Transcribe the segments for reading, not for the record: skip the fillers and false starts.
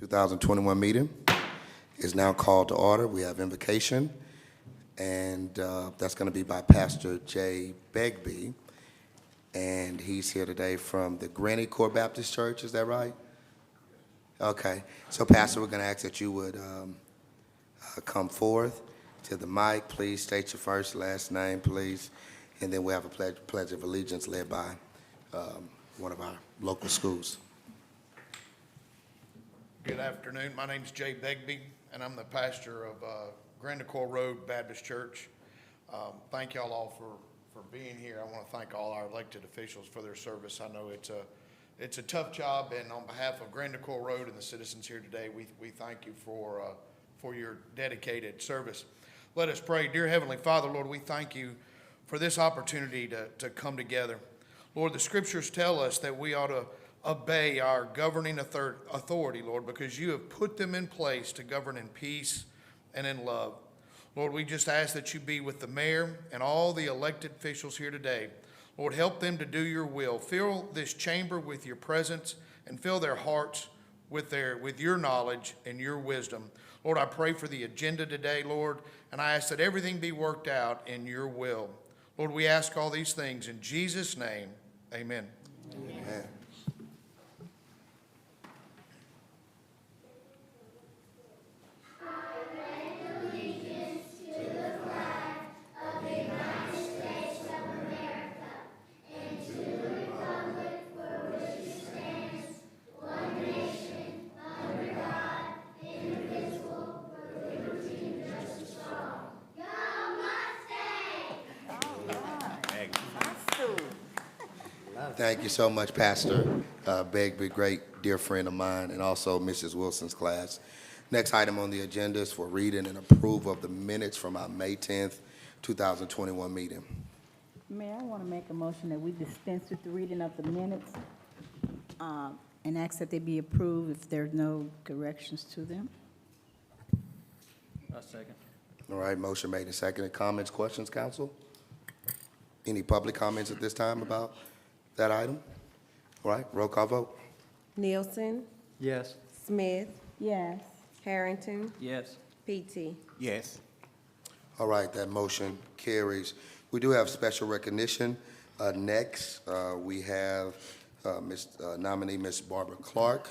2021 meeting is now called to order. We have invocation, and that's going to be by Pastor Jay Begbie, and he's here today from the Granny Core Baptist Church. Is that right? Okay. So, Pastor, we're going to ask that you would come forth to the mic. Please state your first, last name, please, and then we'll have a pledge of allegiance led by one of our local schools. Good afternoon. My name's Jay Begbie, and I'm the pastor of Grand Core Road Baptist Church. Thank y'all all for being here. I want to thank all our elected officials for their service. I know it's a tough job, and on behalf of Grand Core Road and the citizens here today, we thank you for your dedicated service. Let us pray. Dear Heavenly Father, Lord, we thank you for this opportunity to come together. Lord, the scriptures tell us that we ought to obey our governing authority, Lord, because you have put them in place to govern in peace and in love. Lord, we just ask that you be with the mayor and all the elected officials here today. Lord, help them to do your will. Fill this chamber with your presence and fill their hearts with your knowledge and your wisdom. Lord, I pray for the agenda today, Lord, and I ask that everything be worked out in your will. Lord, we ask all these things in Jesus' name. Amen. Amen. Thank you so much, Pastor Begbie, great dear friend of mine, and also Mrs. Wilson's class. Next item on the agenda is for reading and approval of the minutes from our May 10th, 2021 meeting. Mayor, I want to make a motion that we dispense with the reading of the minutes and ask that they be approved if there are no corrections to them. A second. All right, motion made and seconded. Comments, questions, council? Any public comments at this time about that item? All right, roll call vote. Nielsen, Yes. Smith, Yes. Harrington, Yes. P.T. Yes. All right, that motion carries. We do have special recognition. Next, we have nominee Miss Barbara Clark,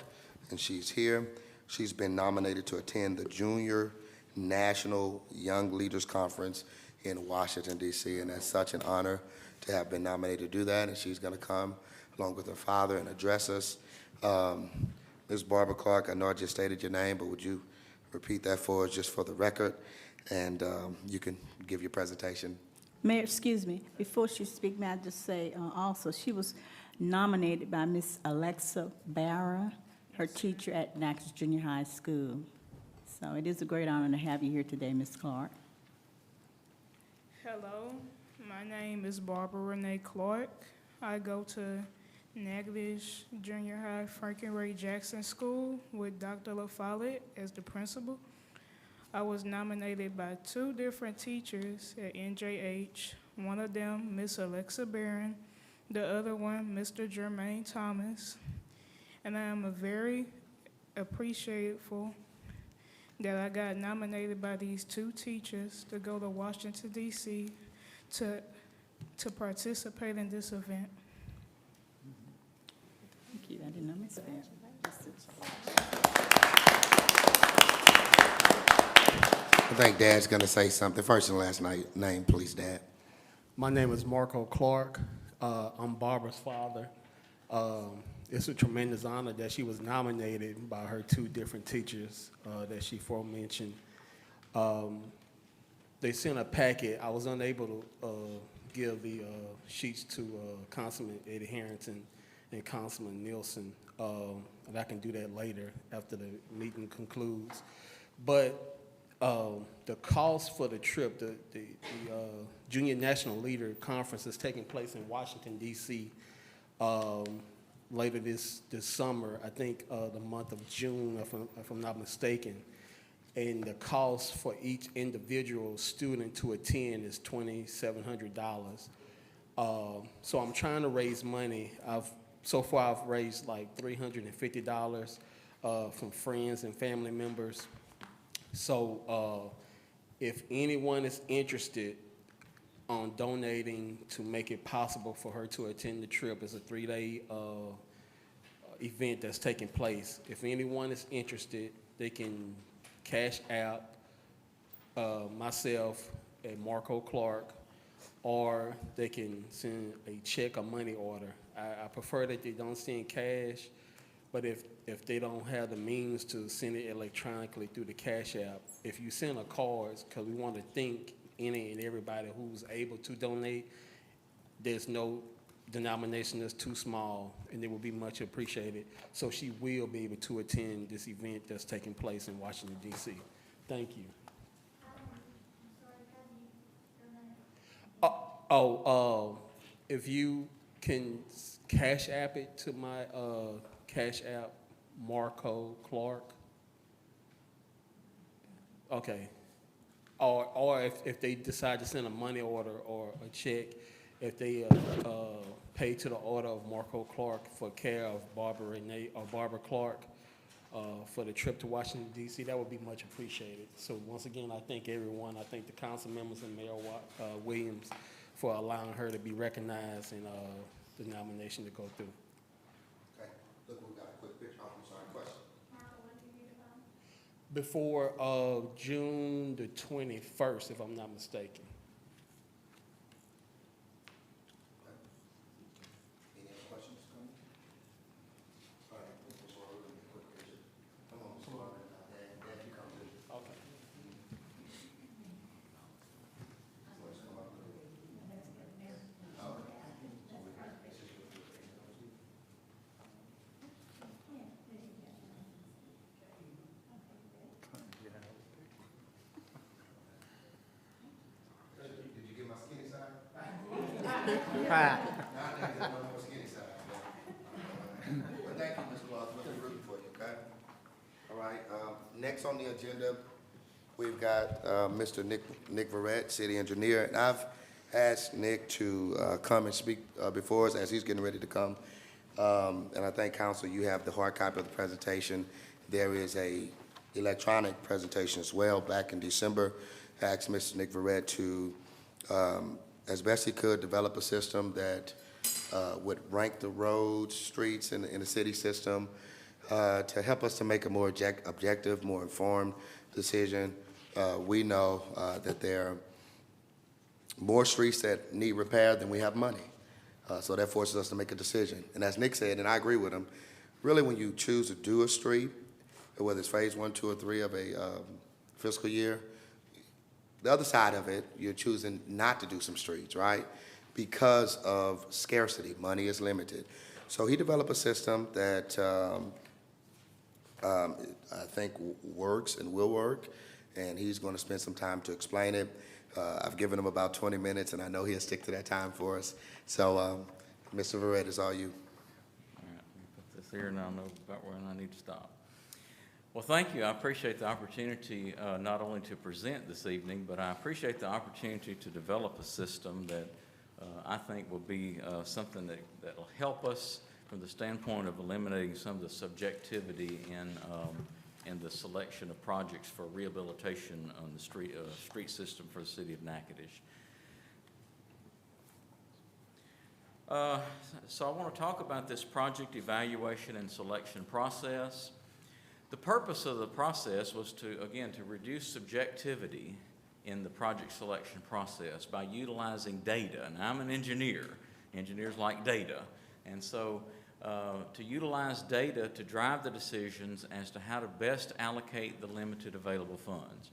and she's here. She's been nominated to attend the Junior National Young Leaders Conference in Washington, D.C., and that's such an honor to have been nominated to do that, and she's going to come along with her father and address us. Ms. Barbara Clark, I know I just stated your name, but would you repeat that for us just for the record, and you can give your presentation. Mayor, excuse me, before she speaks, may I just say also, she was nominated by Miss Alexa Barra, her teacher at Natchez Junior High School. So it is a great honor to have you here today, Ms. Clark. Hello, my name is Barbara Renee Clark. I go to Negligence Junior High Franklin Ray Jackson School with Dr. LaFollette as the principal. I was nominated by two different teachers at NJH, one of them Miss Alexa Barron, the other one Mr. Jermaine Thomas. And I am very appreciative that I got nominated by these two teachers to go to Washington, D.C. to participate in this event. Thank you. I didn't know Ms. Barron. I think Dad's going to say something. First and last name, please, Dad. My name is Marco Clark. I'm Barbara's father. It's a tremendous honor that she was nominated by her two different teachers that she aforementioned. They sent a packet. I was unable to give the sheets to Councilman Eddie Harrington and Councilman Nielsen, and I can do that later after the meeting concludes. But the cost for the trip, the Junior National Leader Conference is taking place in Washington, D.C. Later this summer, I think the month of June, if I'm not mistaken. And the cost for each individual student to attend is $2,700. So I'm trying to raise money. So far I've raised like $350. from friends and family members. So if anyone is interested on donating to make it possible for her to attend the trip, it's a 3-day event that's taking place. If anyone is interested, they can cash out myself at Marco Clark, or they can send a check or money order. I prefer that they don't send cash, but if they don't have the means to send it electronically through the Cash App, if you send a card, because we want to thank any and everybody who's able to donate, there's no denomination that's too small, and it will be much appreciated. So she will be able to attend this event that's taking place in Washington, D.C. Thank you. If you can Cash App it to my Cash App, Marco Clark. Okay. Or if they decide to send a money order or a check, if they pay to the order of Marco Clark for care of Barbara Clark for the trip to Washington, D.C., that would be much appreciated. So once again, I thank everyone. I thank the council members and Mayor Williams for allowing her to be recognized and the nomination to go through. Okay, look, we've got a quick picture. I'm sorry, question. Before June the 21st, if I'm not mistaken. Any other questions? All right, Mr. Suarez, we're gonna get a quick picture. Come on, Mr. Suarez, and you come too. Okay. Let's come up. Did you get my skinny side? Now I think there's one more skinny side. Well, thank you, Ms. Claus. We'll be rooting for you, okay? All right, next on the agenda, we've got Mr. Nick Verrett, city engineer, and I've asked Nick to come and speak before us as he's getting ready to come. And I thank council, you have the hard copy of the presentation. There is a electronic presentation as well. Back in December, I asked Mr. Nick Verrett to, as best he could, develop a system that would rank the roads, streets in the city system to help us to make a more objective, more informed decision. We know that there are more streets that need repair than we have money. So that forces us to make a decision. And as Nick said, and I agree with him, really when you choose to do a street, whether it's phase 1, 2, or 3 of a fiscal year, the other side of it, you're choosing not to do some streets, right? Because of scarcity, money is limited. So he developed a system that I think works and will work, and he's going to spend some time to explain it. I've given him about 20 minutes, and I know he'll stick to that time for us. So, Mr. Verrett, it's all you. All right, let me put this here, and I'll know about when I need to stop. Well, thank you. I appreciate the opportunity not only to present this evening, but I appreciate the opportunity to develop a system that I think will be something that will help us from the standpoint of eliminating some of the subjectivity in the selection of projects for rehabilitation on the street system for the city of Natchez. So I want to talk about this project evaluation and selection process. The purpose of the process was to, again, to reduce subjectivity in the project selection process by utilizing data. And I'm an engineer. Engineers like data. And so to utilize data to drive the decisions as to how to best allocate the limited available funds.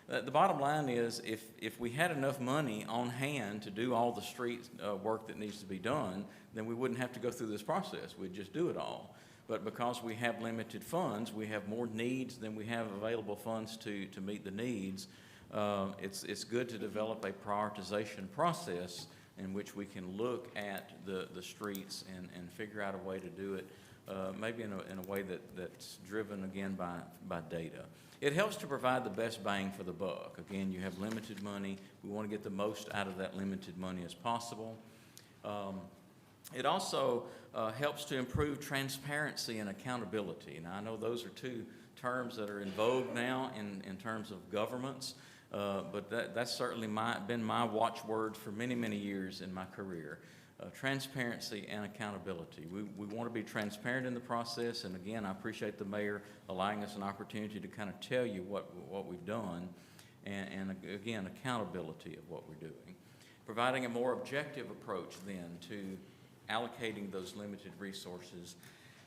The bottom line is if we had enough money on hand to do all the street work that needs to be done, then we wouldn't have to go through this process. We'd just do it all. But because we have limited funds, we have more needs than we have available funds to meet the needs. It's good to develop a prioritization process in which we can look at the streets and figure out a way to do it, maybe in a way that's driven, again, by data. It helps to provide the best bang for the buck. Again, you have limited money. We want to get the most out of that limited money as possible. It also helps to improve transparency and accountability. Now, I know those are two terms that are in vogue now in terms of governments, but that's certainly been my watchword for many, many years in my career. Transparency and accountability. We want to be transparent in the process, and again, I appreciate the mayor allowing us an opportunity to kind of tell you what we've done, and again, accountability of what we're doing. Providing a more objective approach then to allocating those limited resources.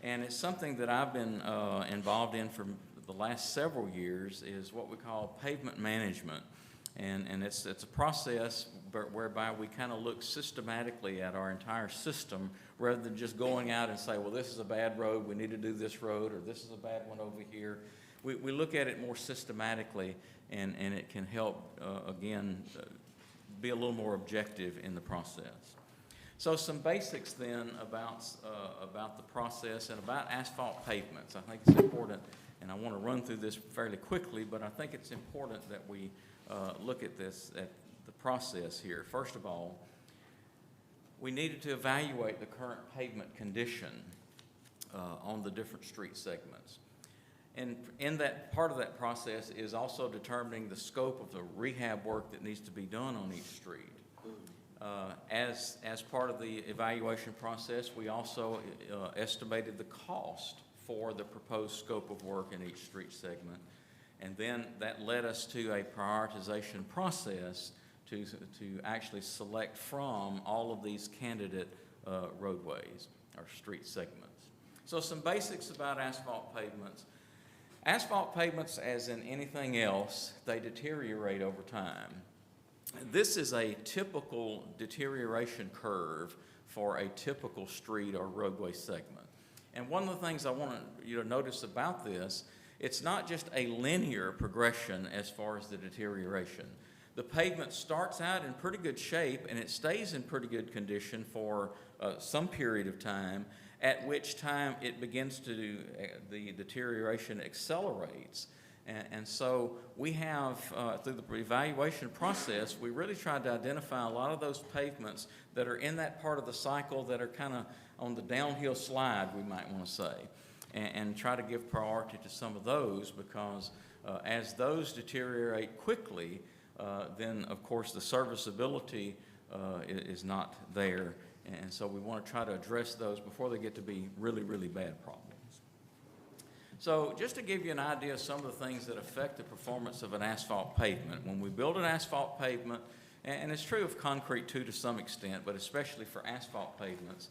And it's something that I've been involved in for the last several years, is what we call pavement management. And it's a process whereby we kind of look systematically at our entire system rather than just going out and say, well, this is a bad road, we need to do this road, or this is a bad one over here. We look at it more systematically, and it can help, again, be a little more objective in the process. So some basics then about the process and about asphalt pavements. I think it's important, and I want to run through this fairly quickly, but I think it's important that we look at the process here. First of all, we needed to evaluate the current pavement condition on the different street segments. And in that, part of that process is also determining the scope of the rehab work that needs to be done on each street. As part of the evaluation process, we also estimated the cost for the proposed scope of work in each street segment. And then that led us to a prioritization process to actually select from all of these candidate roadways or street segments. So some basics about asphalt pavements. Asphalt pavements, as in anything else, they deteriorate over time. This is a typical deterioration curve for a typical street or roadway segment. And one of the things I want you to notice about this, it's not just a linear progression as far as the deterioration. The pavement starts out in pretty good shape and it stays in pretty good condition for some period of time, at which time it begins to, the deterioration accelerates. And so we have, through the evaluation process, we really tried to identify a lot of those pavements that are in that part of the cycle that are kind of on the downhill slide, we might want to say, and try to give priority to some of those, because as those deteriorate quickly, then of course the serviceability is not there. And so we want to try to address those before they get to be really, really bad problems. So just to give you an idea of some of the things that affect the performance of an asphalt pavement. When we build an asphalt pavement, and it's true of concrete too to some extent, but especially for asphalt pavements,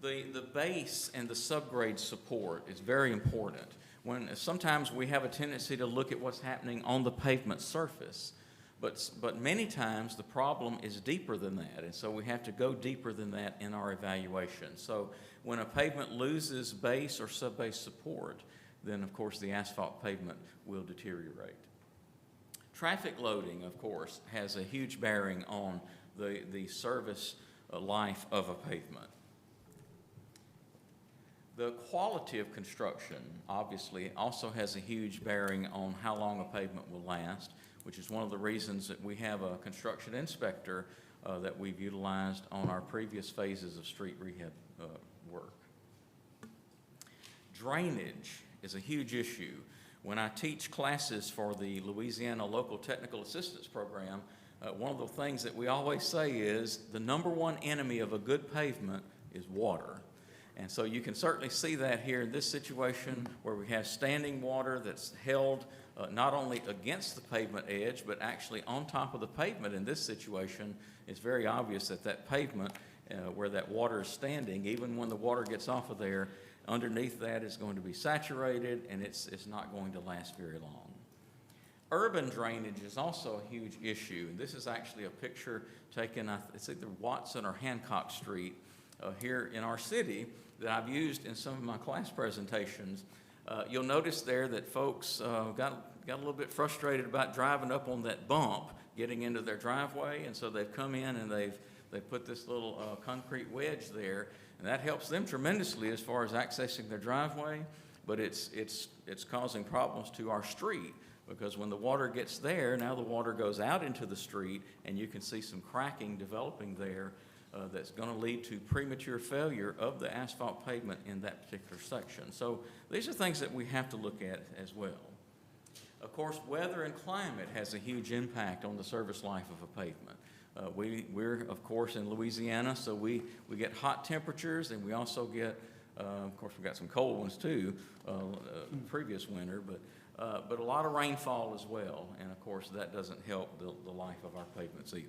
the base and the subgrade support is very important. Sometimes we have a tendency to look at what's happening on the pavement surface, but many times the problem is deeper than that, and so we have to go deeper than that in our evaluation. So when a pavement loses base or subbase support, then of course the asphalt pavement will deteriorate. Traffic loading, of course, has a huge bearing on the service life of a pavement. The quality of construction, obviously, also has a huge bearing on how long a pavement will last, which is one of the reasons that we have a construction inspector that we've utilized on our previous phases of street rehab work. Drainage is a huge issue. When I teach classes for the Louisiana Local Technical Assistance Program, one of the things that we always say is the number one enemy of a good pavement is water. And so you can certainly see that here in this situation where we have standing water that's held not only against the pavement edge, but actually on top of the pavement. In this situation, it's very obvious that that pavement, where that water is standing, even when the water gets off of there, underneath that is going to be saturated, and it's not going to last very long. Urban drainage is also a huge issue. And this is actually a picture taken, it's either Watson or Hancock Street here in our city that I've used in some of my class presentations. You'll notice there that folks got a little bit frustrated about driving up on that bump, getting into their driveway, and so they've come in and they've put this little concrete wedge there, and that helps them tremendously as far as accessing their driveway, but it's causing problems to our street, because when the water gets there, now the water goes out into the street, and you can see some cracking developing there that's going to lead to premature failure of the asphalt pavement in that particular section. So these are things that we have to look at as well. Of course, weather and climate has a huge impact on the service life of a pavement. We're, of course, in Louisiana, so we get hot temperatures, and we also get, of course, we got some cold ones too, previous winter, but a lot of rainfall as well, and of course, that doesn't help the life of our pavements either.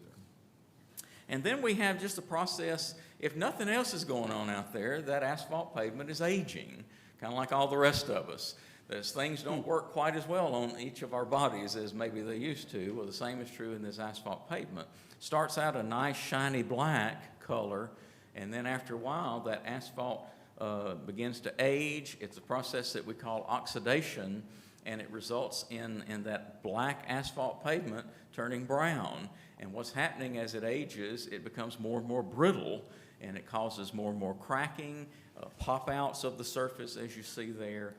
And then we have just the process, if nothing else is going on out there, that asphalt pavement is aging, kind of like all the rest of us. As things don't work quite as well on each of our bodies as maybe they used to. Well, the same is true in this asphalt pavement. Starts out a nice shiny black color, and then after a while, that asphalt begins to age. It's a process that we call oxidation, and it results in that black asphalt pavement turning brown. And what's happening as it ages, it becomes more and more brittle, and it causes more and more cracking, pop-outs of the surface, as you see there.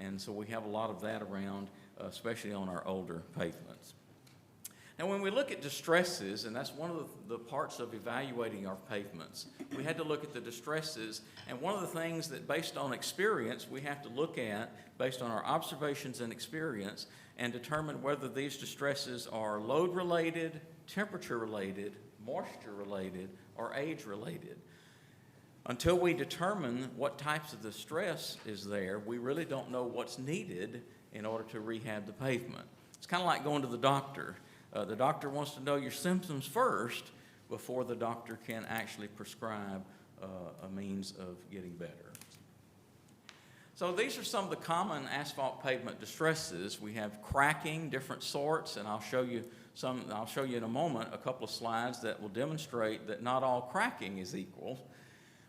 And so we have a lot of that around, especially on our older pavements. Now, when we look at distresses, and that's one of the parts of evaluating our pavements, we had to look at the distresses, and one of the things that, based on experience, we have to look at, based on our observations and experience, and determine whether these distresses are load-related, temperature-related, moisture-related, or age-related. Until we determine what types of distress is there, we really don't know what's needed in order to rehab the pavement. It's kind of like going to the doctor. The doctor wants to know your symptoms first before the doctor can actually prescribe a means of getting better. So these are some of the common asphalt pavement distresses. We have cracking, different sorts, and I'll show you in a moment a couple of slides that will demonstrate that not all cracking is equal.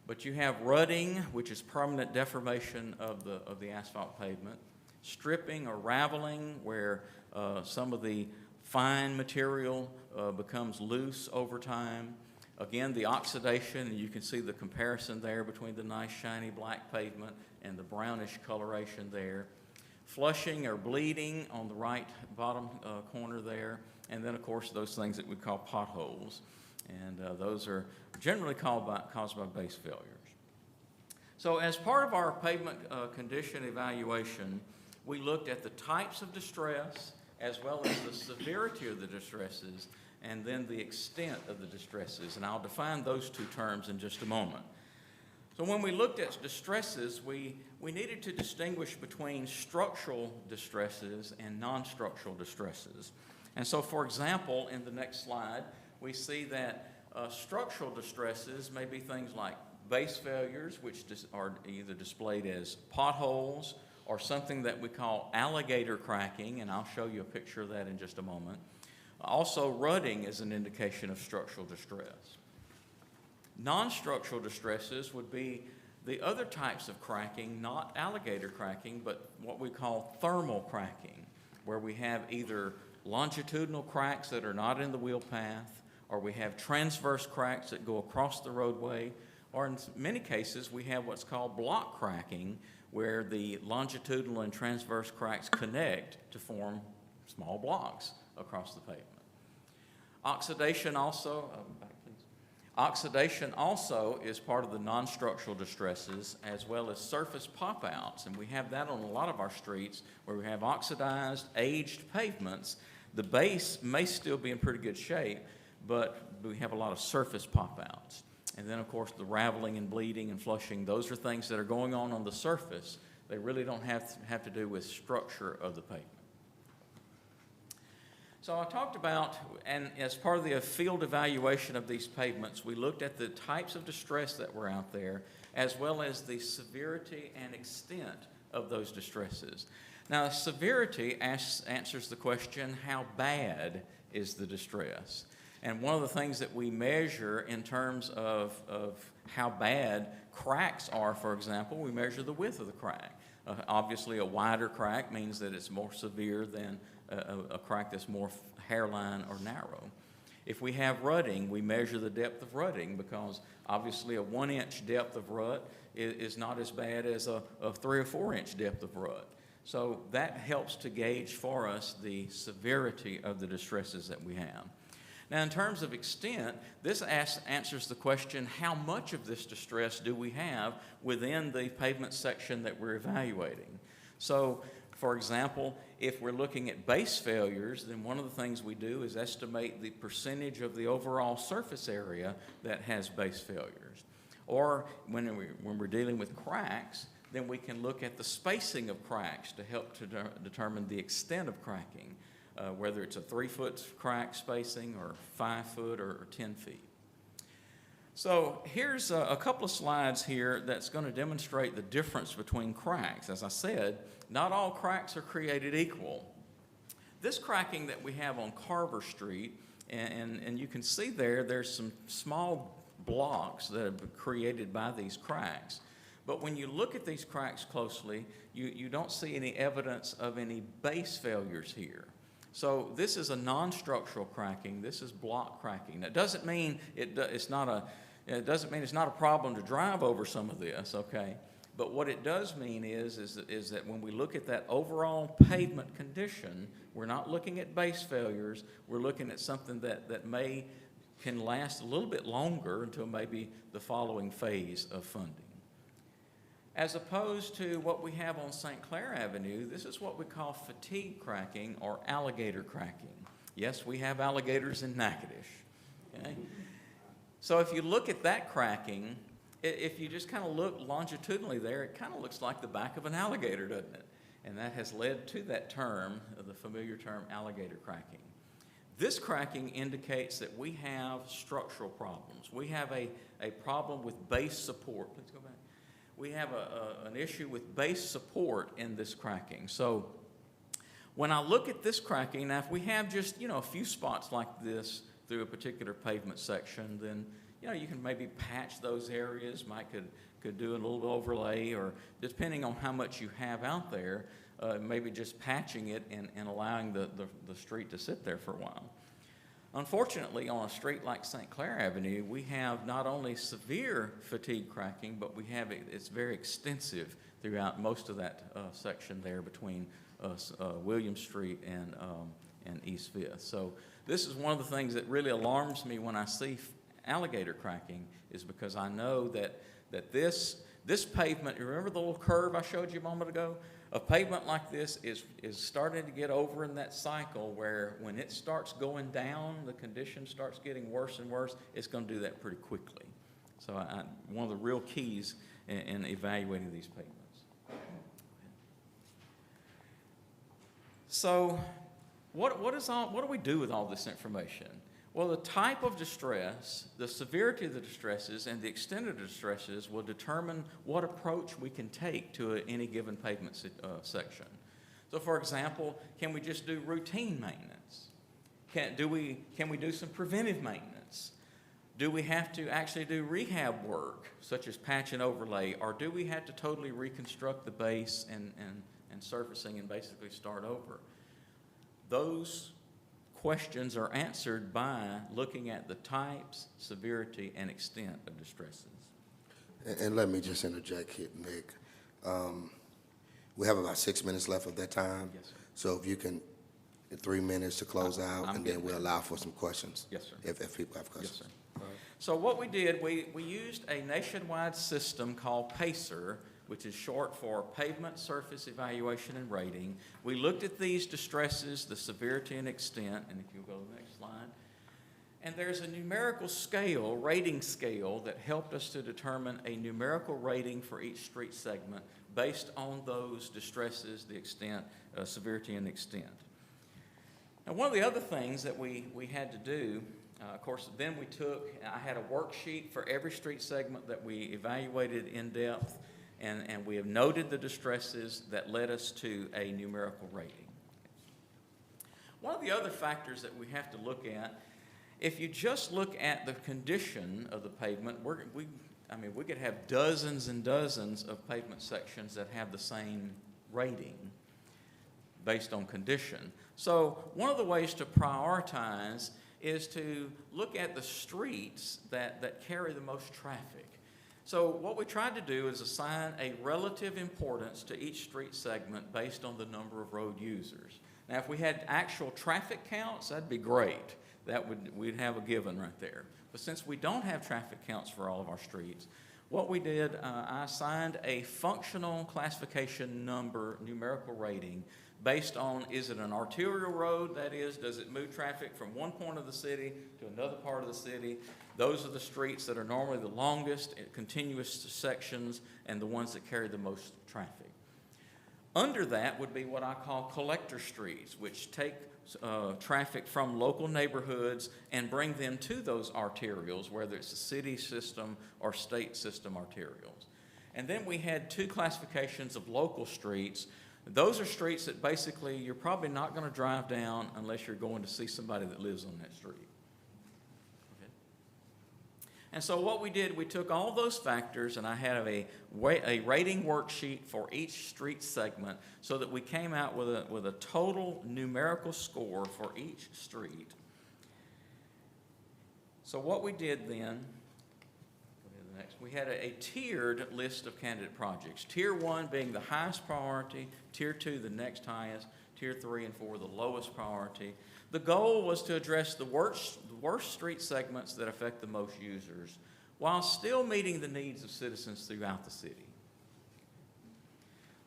But you have rutting, which is permanent deformation of the asphalt pavement, stripping or raveling, where some of the fine material becomes loose over time. Again, the oxidation, and you can see the comparison there between the nice shiny black pavement and the brownish coloration there. Flushing or bleeding on the right bottom corner there, and then of course those things that we call potholes. And those are generally caused by base failures. So as part of our pavement condition evaluation, we looked at the types of distress as well as the severity of the distresses and then the extent of the distresses. And I'll define those two terms in just a moment. So when we looked at distresses, we needed to distinguish between structural distresses and non-structural distresses. And so, for example, in the next slide, we see that structural distresses may be things like base failures, which are either displayed as potholes or something that we call alligator cracking, and I'll show you a picture of that in just a moment. Also, rutting is an indication of structural distress. Non-structural distresses would be the other types of cracking, not alligator cracking, but what we call thermal cracking, where we have either longitudinal cracks that are not in the wheel path, or we have transverse cracks that go across the roadway, or in many cases we have what's called block cracking, where the longitudinal and transverse cracks connect to form small blocks across the pavement. Oxidation also, Oxidation also is part of the non-structural distresses, as well as surface pop-outs, and we have that on a lot of our streets where we have oxidized, aged pavements. The base may still be in pretty good shape, but we have a lot of surface pop-outs. And then, of course, the raveling and bleeding and flushing, those are things that are going on the surface. They really don't have to do with structure of the pavement. So I talked about, and as part of the field evaluation of these pavements, we looked at the types of distress that were out there, as well as the severity and extent of those distresses. Now, severity answers the question, how bad is the distress? And one of the things that we measure in terms of how bad cracks are, for example, we measure the width of the crack. Obviously, a wider crack means that it's more severe than a crack that's more hairline or narrow. If we have rutting, we measure the depth of rutting, because obviously a 1-inch depth of rut is not as bad as a 3 or 4-inch depth of rut. So that helps to gauge for us the severity of the distresses that we have. Now, in terms of extent, this answers the question, how much of this distress do we have within the pavement section that we're evaluating? So, for example, if we're looking at base failures, then one of the things we do is estimate the percentage of the overall surface area that has base failures. Or when we're dealing with cracks, then we can look at the spacing of cracks to help to determine the extent of cracking, whether it's a 3-foot crack spacing or 5 foot or 10 feet. So here's a couple of slides here that's going to demonstrate the difference between cracks. As I said, not all cracks are created equal. This cracking that we have on Carver Street, and you can see there's some small blocks that have been created by these cracks. But when you look at these cracks closely, you don't see any evidence of any base failures here. So this is a non-structural cracking. This is block cracking. That doesn't mean it's not a problem to drive over some of this, okay? But what it does mean is that when we look at that overall pavement condition, we're not looking at base failures. We're looking at something that can last a little bit longer until maybe the following phase of funding. As opposed to what we have on St. Clair Avenue, this is what we call fatigue cracking or alligator cracking. Yes, we have alligators in Natchitoches. Okay? So if you look at that cracking, if you just kind of look longitudinally there, it kind of looks like the back of an alligator, doesn't it? And that has led to that term, the familiar term alligator cracking. This cracking indicates that we have structural problems. We have a problem with base support. Please go back. We have an issue with base support in this cracking. So when I look at this cracking, now if we have just, a few spots like this through a particular pavement section, then, you can maybe patch those areas, could do a little overlay, or depending on how much you have out there, maybe just patching it and allowing the street to sit there for a while. Unfortunately, on a street like St. Clair Avenue, we have not only severe fatigue cracking, but it's very extensive throughout most of that section there between William Street and East 5th. So this is one of the things that really alarms me when I see alligator cracking, is because I know that this pavement, remember the little curve I showed you a moment ago? A pavement like this is starting to get over in that cycle where when it starts going down, the condition starts getting worse and worse, it's going to do that pretty quickly. So one of the real keys in evaluating these pavements. So what do we do with all this information? Well, the type of distress, the severity of the distresses, and the extent of the distresses will determine what approach we can take to any given pavement section. So, for example, can we just do routine maintenance? Can we do some preventive maintenance? Do we have to actually do rehab work, such as patch and overlay, or do we have to totally reconstruct the base and surfacing and basically start over? Those questions are answered by looking at the types, severity, and extent of distresses. And let me just interject here, Nick. We have about 6 minutes left of that time. Yes, sir. So if you can, 3 minutes to close out, I'm and then getting we'll there. allow for some questions. Yes, sir. If people have questions. Yes, sir. So what we did, we used a nationwide system called PACER, which is short for Pavement Surface Evaluation and Rating. We looked at these distresses, the severity and extent, and if you go to the next slide. And there's a numerical scale, rating scale, that helped us to determine a numerical rating for each street segment based on those distresses, the extent, severity and extent. Now, one of the other things that we had to do, of course, then I had a worksheet for every street segment that we evaluated in depth, and we have noted the distresses that led us to a numerical rating. One of the other factors that we have to look at, if you just look at the condition of the pavement, we could have dozens and dozens of pavement sections that have the same rating based on condition. So one of the ways to prioritize is to look at the streets that carry the most traffic. So what we tried to do is assign a relative importance to each street segment based on the number of road users. Now, if we had actual traffic counts, that'd be great. we'd have a given right there. But since we don't have traffic counts for all of our streets, what we did, I assigned a functional classification number, numerical rating, based on, is it an arterial road? That is, does it move traffic from one point of the city to another part of the city? Those are the streets that are normally the longest, continuous sections, and the ones that carry the most traffic. Under that would be what I call collector streets, which take traffic from local neighborhoods and bring them to those arterials, whether it's a city system or state system arterials. And then we had two classifications of local streets. Those are streets that basically you're probably not going to drive down unless you're going to see somebody that lives on that street. Okay. And so what we did, we took all those factors, and I had a rating worksheet for each street segment so that we came out with a total numerical score for each street. So what we did then, we had a tiered list of candidate projects. Tier 1 being the highest priority, Tier 2 the next highest, Tier 3 and 4 the lowest priority. The goal was to address the worst street segments that affect the most users while still meeting the needs of citizens throughout the city.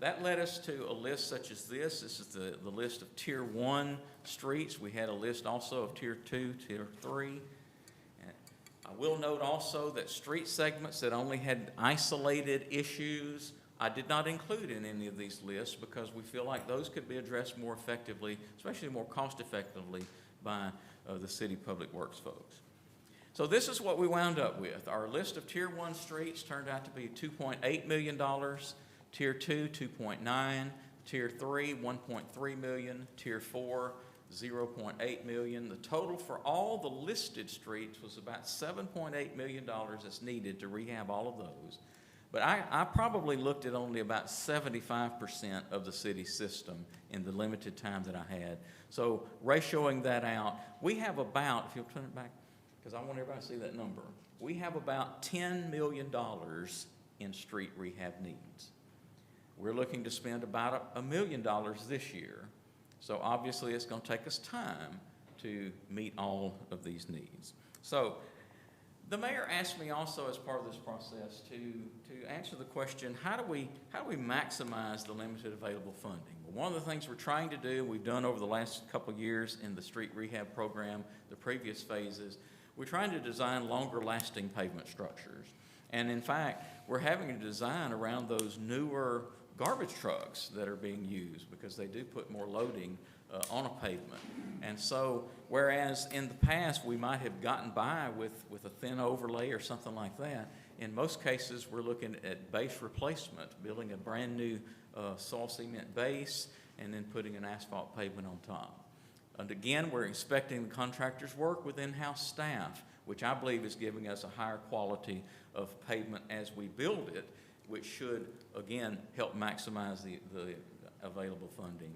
That led us to a list such as this. This is the list of Tier 1 streets. We had a list also of Tier 2, Tier 3. I will note also that street segments that only had isolated issues, I did not include in any of these lists because we feel like those could be addressed more effectively, especially more cost effectively by the city public works folks. So this is what we wound up with. Our list of Tier 1 streets turned out to be $2.8 million, Tier 2, $2.9, Tier 3, $1.3 million, Tier 4, $0.8 million. The total for all the listed streets was about $7.8 million that's needed to rehab all of those. But I probably looked at only about 75% of the city system in the limited time that I had. So ratioing that out, we have about, if you'll turn it back, because I want everybody to see that number, we have about $10 million in street rehab needs. We're looking to spend about $1 million this year. So obviously it's going to take us time to meet all of these needs. So the mayor asked me also as part of this process to answer the question, how do we maximize the limited available funding? Well, one of the things we're trying to do, we've done over the last couple of years in the street rehab program, the previous phases, we're trying to design longer lasting pavement structures. And in fact, we're having to design around those newer garbage trucks that are being used because they do put more loading on a pavement. And so, whereas in the past we might have gotten by with a thin overlay or something like that, in most cases we're looking at base replacement, building a brand new soil cement base and then putting an asphalt pavement on top. And again, we're expecting the contractors work with in-house staff, which I believe is giving us a higher quality of pavement as we build it, which should, again, help maximize the available funding.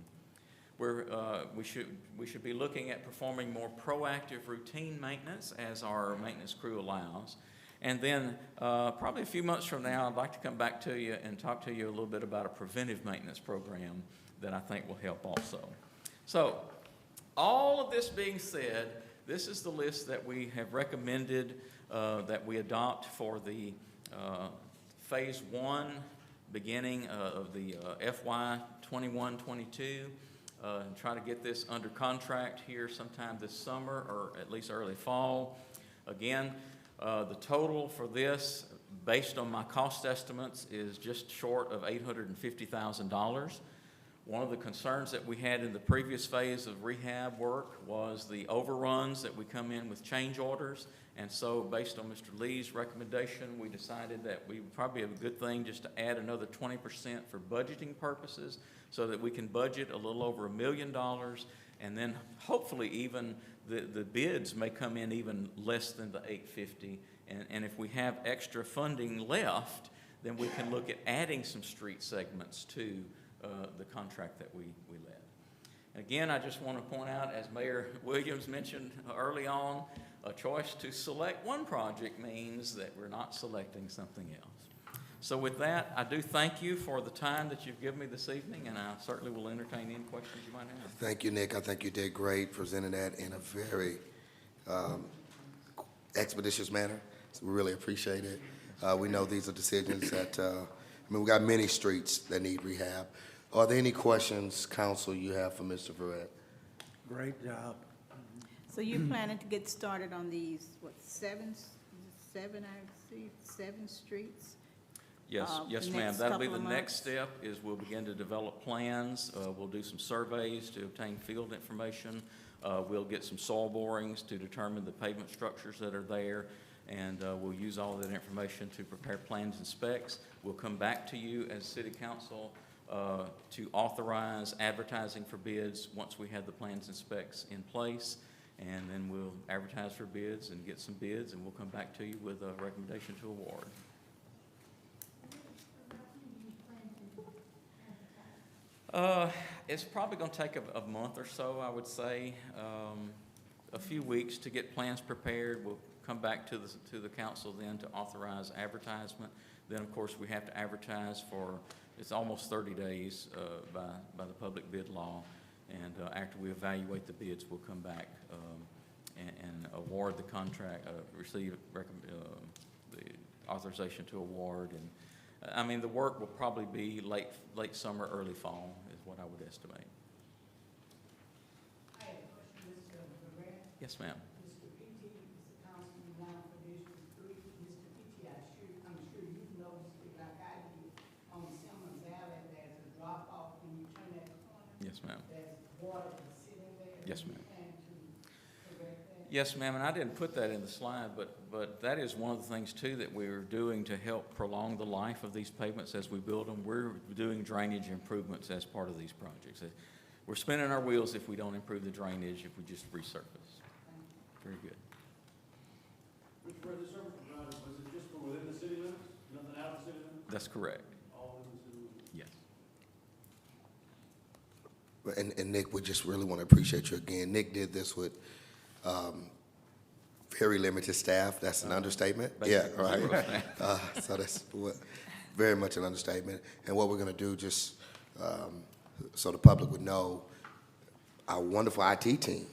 We should be looking at performing more proactive routine maintenance as our maintenance crew allows. And then probably a few months from now, I'd like to come back to you and talk to you a little bit about a preventive maintenance program that I think will help also. So all of this being said, this is the list that we have recommended that we adopt for the Phase 1 beginning of the FY 21-22 and try to get this under contract here sometime this summer or at least early fall. Again, the total for this, based on my cost estimates, is just short of $850,000. One of the concerns that we had in the previous phase of rehab work was the overruns that we come in with change orders. And so based on Mr. Lee's recommendation, we decided that we would probably have a good thing just to add another 20% for budgeting purposes so that we can budget a little over $1 million. And then hopefully even the bids may come in even less than the $850,000. And if we have extra funding left, then we can look at adding some street segments to the contract that we led. Again, I just want to point out, as Mayor Williams mentioned early on, a choice to select one project means that we're not selecting something else. So with that, I do thank you for the time that you've given me this evening, and I certainly will entertain any questions you might have. Thank you, Nick. I think you did great presenting that in a very, expeditious manner. So we really appreciate it. We know these are decisions that, we got many streets that need rehab. Are there any questions, council, you have for Mr. Verrett? Great job. So you're planning to get started on these, what, seven streets? Yes, yes, the ma'am. next That'll be couple the of next months? step, is we'll begin to develop plans. We'll do some surveys to obtain field information. We'll get some soil borings to determine the pavement structures that are there, and we'll use all of that information to prepare plans and specs. We'll come back to you as city council to authorize advertising for bids once we have the plans and specs in place, and then we'll advertise for bids and get some bids, and we'll come back to you with a recommendation to award. It's probably going to take a month or so, I would say, a few weeks to get plans prepared. We'll come back to the council then to authorize advertisement. Then, of course, we have to advertise for, it's almost 30 days by the public bid law. And after we evaluate the bids, we'll come back and award the contract, receive the authorization to award. And I mean, the work will probably be late summer, early fall is what I would estimate. I have a question, Mr. Verrett. Yes, ma'am. Mr. P.T. is the councilman now for District 3. Mr. P.T., I'm sure you've noticed it like I did on Simmons Alley, there's a drop off when you turn that corner. Yes, ma'am. There's water that's sitting there. Yes, ma'am. You plan to correct that? Yes, ma'am, and I didn't put that in the slide, but that is one of the things, too, that we're doing to help prolong the life of these pavements as we build them. We're doing drainage improvements as part of these projects. We're spinning our wheels if we don't improve the drainage, if we just resurface. Very good. Which were the service provided, was it just from within the city limits, nothing out of the city limits? That's correct. All in the city limits? Yes. And Nick, we just really want to appreciate you again. Nick did this with very limited staff. That's an understatement. Yeah, Basically right. zero staff. So that's very much an understatement. And what we're going to do, just so the public would know, our wonderful IT team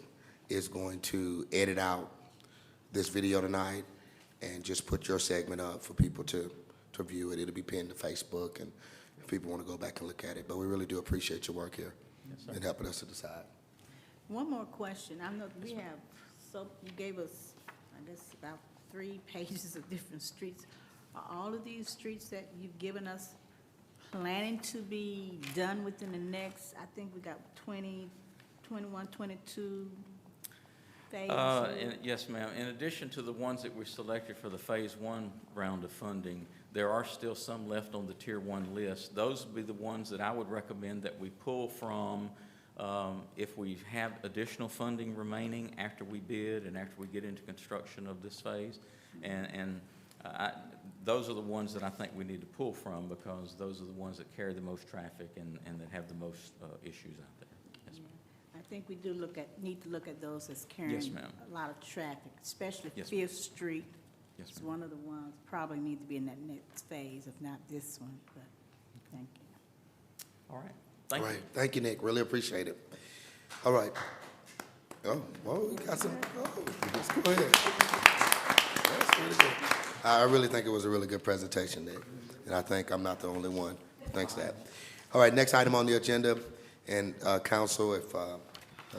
is going to edit out this video tonight and just put your segment up for people to view it. It'll be pinned to Facebook, and if people want to go back and look at it. But we really do appreciate your work here and helping us to decide. One more question. I know we have, so you gave us, I guess, about 3 pages of different streets. Are all of these streets that you've given us planning to be done within the next, I think we got 20, 21, 22 phases? Yes, ma'am. In addition to the ones that we selected for the Phase 1 round of funding, there are still some left on the Tier 1 list. Those would be the ones that I would recommend that we pull from if we have additional funding remaining after we bid and after we get into construction of this phase. And those are the ones that I think we need to pull from, because those are the ones that carry the most traffic and that have the most issues out there. Yes, ma'am. I think we do need to look at those as carrying ma'am. a lot of traffic, especially Yes, Fifth Street. Yes, It's ma'am. one of the ones probably need to be in that next phase, if not this one, but thank you. All right. Thank All you. right. Thank you, Nick. Really appreciate it. All right. Oh, whoa, we got some. Oh, let's go ahead. That's really good. I really think it was a really good presentation, Nick, and I think I'm not the only one. Thanks for that. All right, next item on the agenda, and council, if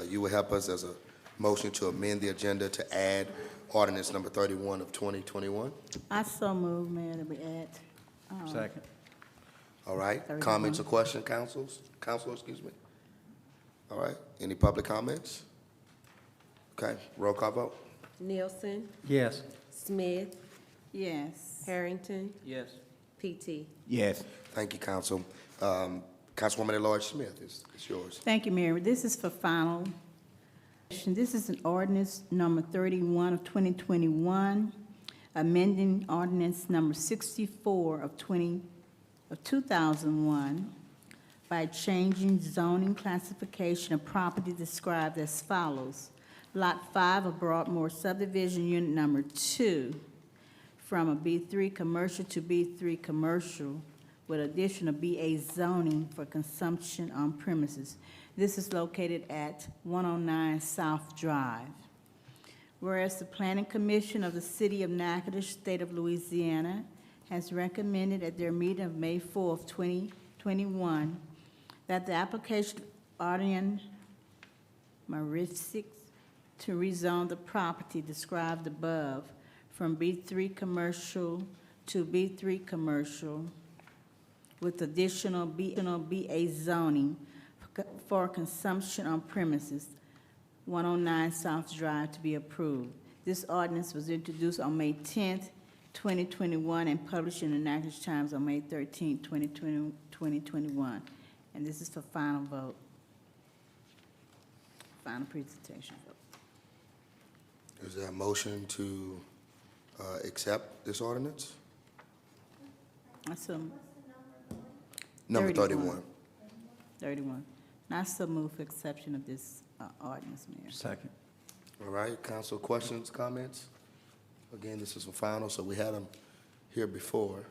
you will help us as a motion to amend the agenda to add ordinance number 31 of 2021. I so move, Mayor, that we add. Second. All right, 31. comments or questions, council, excuse me. All right, any public comments? Okay, roll call vote. Nielsen, Yes. Smith, Yes. Harrington, Yes. P.T. Yes. Thank you, Council. Councilwoman at-large Smith, it's yours. Thank you, Mayor. This is for final. This is an ordinance number 31 of 2021, amending ordinance number 64 of 2001 by changing zoning classification of property described as follows. Lot 5 of Broadmoor subdivision unit number 2 from a B3 commercial to B3 commercial with additional BA zoning for consumption on premises. This is located at 109 South Drive. Whereas the Planning Commission of the City of Natchez, State of Louisiana, has recommended at their meeting of May 4th, 2021, that the application of Arden Maristic to rezone the property described above from B3 commercial to B3 commercial with additional BA zoning for consumption on premises, 109 South Drive, to be approved. This ordinance was introduced on May 10th, 2021, and published in the Natchez Times on May 13th, 2021. And this is for final vote. Final presentation vote. Is there a motion to accept this ordinance? Number 31. 31. And I so move for exception of this ordinance, Mayor. Second. All right, council, questions, comments? Again, this is for final, so we had them here before.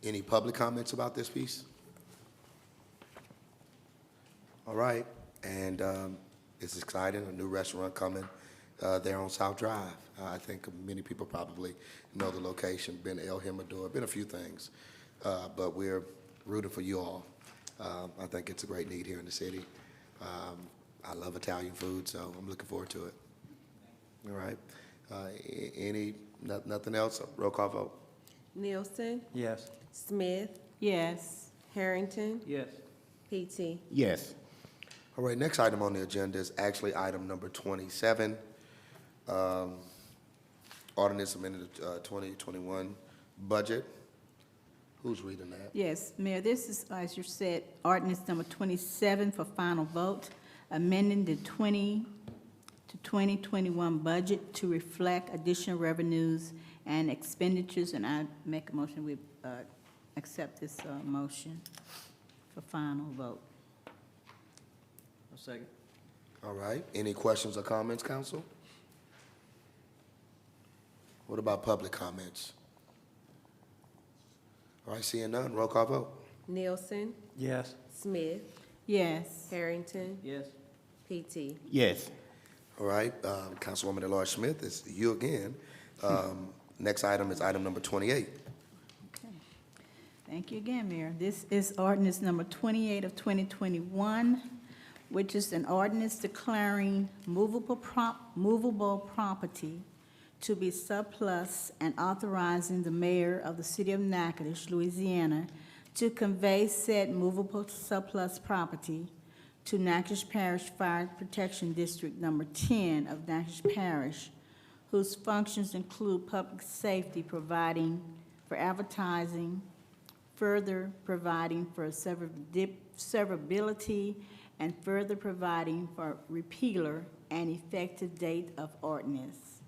Any public comments about this piece? All right, and it's exciting, a new restaurant coming there on South Drive. I think many people probably know the location, been El Jimador, been a few things, but we're rooting for you all. I think it's a great need here in the city. I love Italian food, so I'm looking forward to it. All right. Nothing else? Roll call vote. Nielsen, Yes. Smith, Yes. Harrington, Yes. PT. Yes. All right, next item on the agenda is actually item number 27. Ordinance amended 2021 budget. Who's reading that? Yes, Mayor, this is, as you said, ordinance number 27 for final vote, amending the 2021 budget to reflect additional revenues and expenditures, and I make a motion we accept this motion for final vote. A second. All right, any questions or comments, council? What about public comments? All right, seeing none, roll call vote. Nielsen, Yes. Smith, Yes. Harrington, Yes. PT. Yes. All right, Councilwoman at-large Smith, it's you again. Next item is item number 28. Okay. Thank you again, Mayor. This is ordinance number 28 of 2021, which is an ordinance declaring movable property to be surplus and authorizing the mayor of the city of Natchez, Louisiana, to convey said movable surplus property to Natchez Parish Fire Protection District Number 10 of Natchez Parish, whose functions include public safety, providing for advertising, further providing for severability, and further providing for repealer and effective date of ordinance.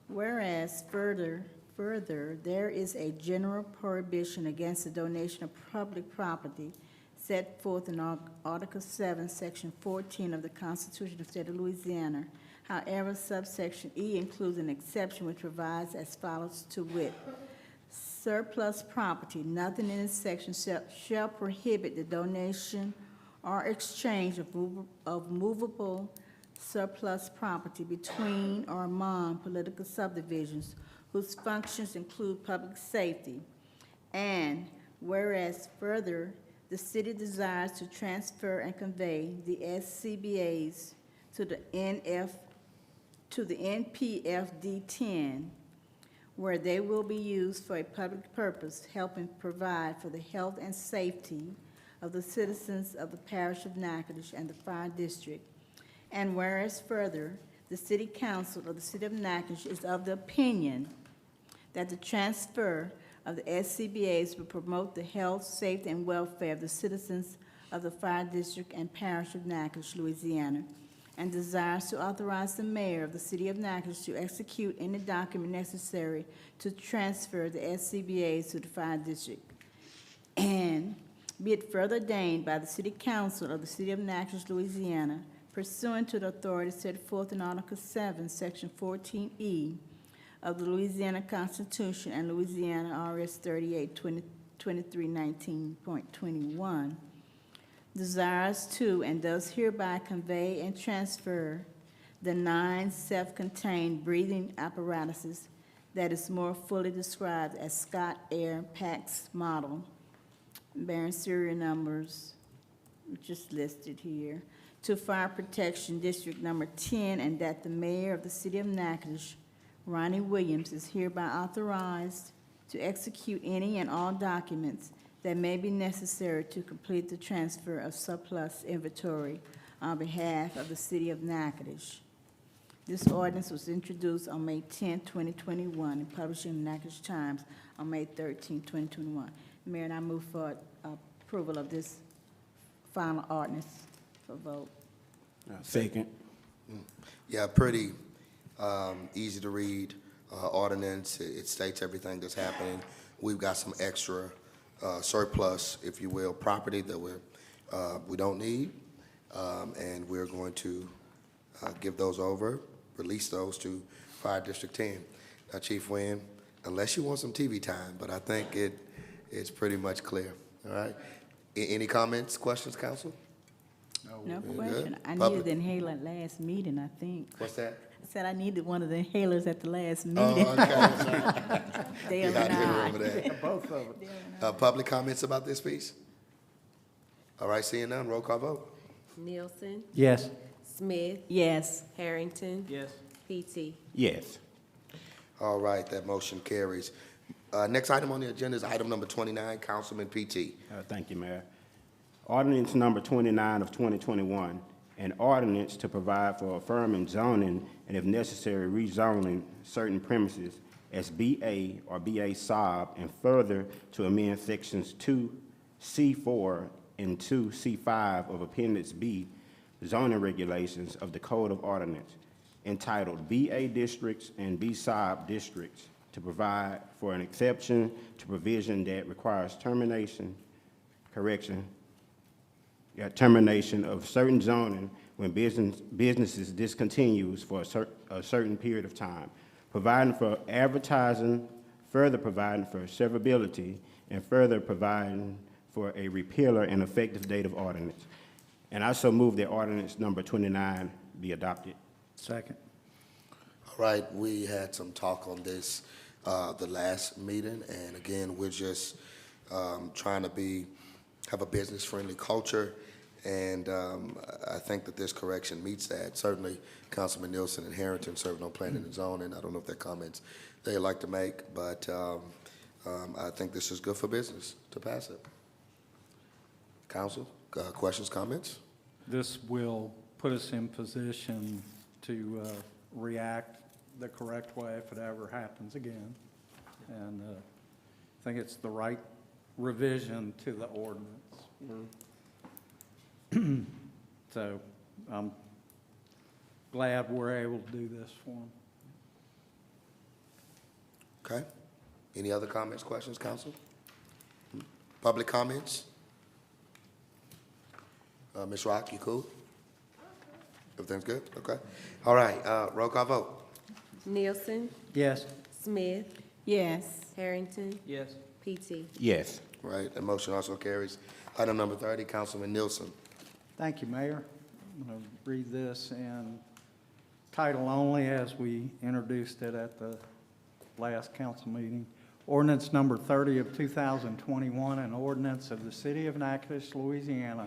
Whereas further, there is a general prohibition against the donation of public property set forth in Article 7, Section 14 of the Constitution of the State of Louisiana. However, subsection E includes an exception which provides as follows to wit: surplus property, nothing in this section shall prohibit the donation or exchange of movable surplus property between or among political subdivisions whose functions include public safety. And whereas further, the city desires to transfer and convey the SCBA's to the NPFD 10, where they will be used for a public purpose, helping provide for the health and safety of the citizens of the parish of Natchez and the fire district. And whereas further, the City Council of the City of Natchez is of the opinion that the transfer of the SCBA's will promote the health, safety, and welfare of the citizens of the fire district and parish of Natchez, Louisiana, and desires to authorize the mayor of the City of Natchez to execute any document necessary to transfer the SCBA's to the fire district. And be it further ordained by the City Council of the City of Natchez, Louisiana, pursuant to the authority set forth in Article 7, Section 14E of the Louisiana Constitution and Louisiana RS 38, 2319.21, desires to and does hereby convey and transfer the 9 self-contained breathing apparatuses that is more fully described as Scott Air PAX model, bearing serial numbers just listed here, to Fire Protection District Number 10, and that the mayor of the city of Natchez, Ronnie Williams, is hereby authorized to execute any and all documents that may be necessary to complete the transfer of surplus inventory on behalf of the city of Natchez. This ordinance was introduced on May 10, 2021, and published in the Natchez Times on May 13, 2021. Mayor, and I move for approval of this final ordinance for vote. Second. Yeah, pretty easy to read ordinance. It states everything that's happening. We've got some extra surplus, if you will, property that we don't need, and we're going to give those over, release those to Fire District 10. Now, Chief Wynn, unless you want some TV time, but I think it's pretty much clear. All right. Any comments, questions, council? No Good. question. I Public- needed the inhaler at last meeting, I think. What's that? I said I needed one of the inhalers at the last Oh, meeting. okay. Dale You're and not here I. over there. Both of it. Public comments about this piece? All right, seeing none, roll call vote. Nielsen, Yes. Smith, Yes. Harrington, Yes. PT. Yes. All right, that motion carries. Next item on the agenda is item number 29, Councilman PT. Thank you, Mayor. Ordinance number 29 of 2021, an ordinance to provide for affirming zoning and, if necessary, rezoning certain premises as BA or BA Sob, and further to amend sections 2C4 and 2C5 of Appendix B zoning regulations of the Code of Ordinance entitled BA Districts and B Sob Districts to provide for an exception to provision that requires termination of certain zoning when businesses discontinues for a certain period of time, providing for advertising, further providing for severability, and further providing for a repealer and effective date of ordinance. And I so move that ordinance number 29 be adopted. Second. All right, we had some talk on this the last meeting, and again, we're just trying to have a business-friendly culture, and I think that this correction meets that. Certainly, Councilman Nielsen and Harrington serve on planning and zoning. I don't know if there are comments they'd like to make, but I think this is good for business to pass it. Council, questions, comments? This will put us in position to react the correct way if it ever happens again. And I think it's the right revision to the ordinance. So I'm glad we're able to do this for them. Okay. Any other comments, questions, council? Public comments? Ms. Rock, you cool? Everything's good? Okay. All right, roll call vote. Nielsen, Yes. Smith, Yes. Harrington, Yes. PT. Yes. Right, that motion also carries. Item number 30, Councilman Nielsen. Thank you, Mayor. I'm going to read this in title only as we introduced it at the last council meeting. Ordinance number 30 of 2021, an ordinance of the City of Natchez, Louisiana,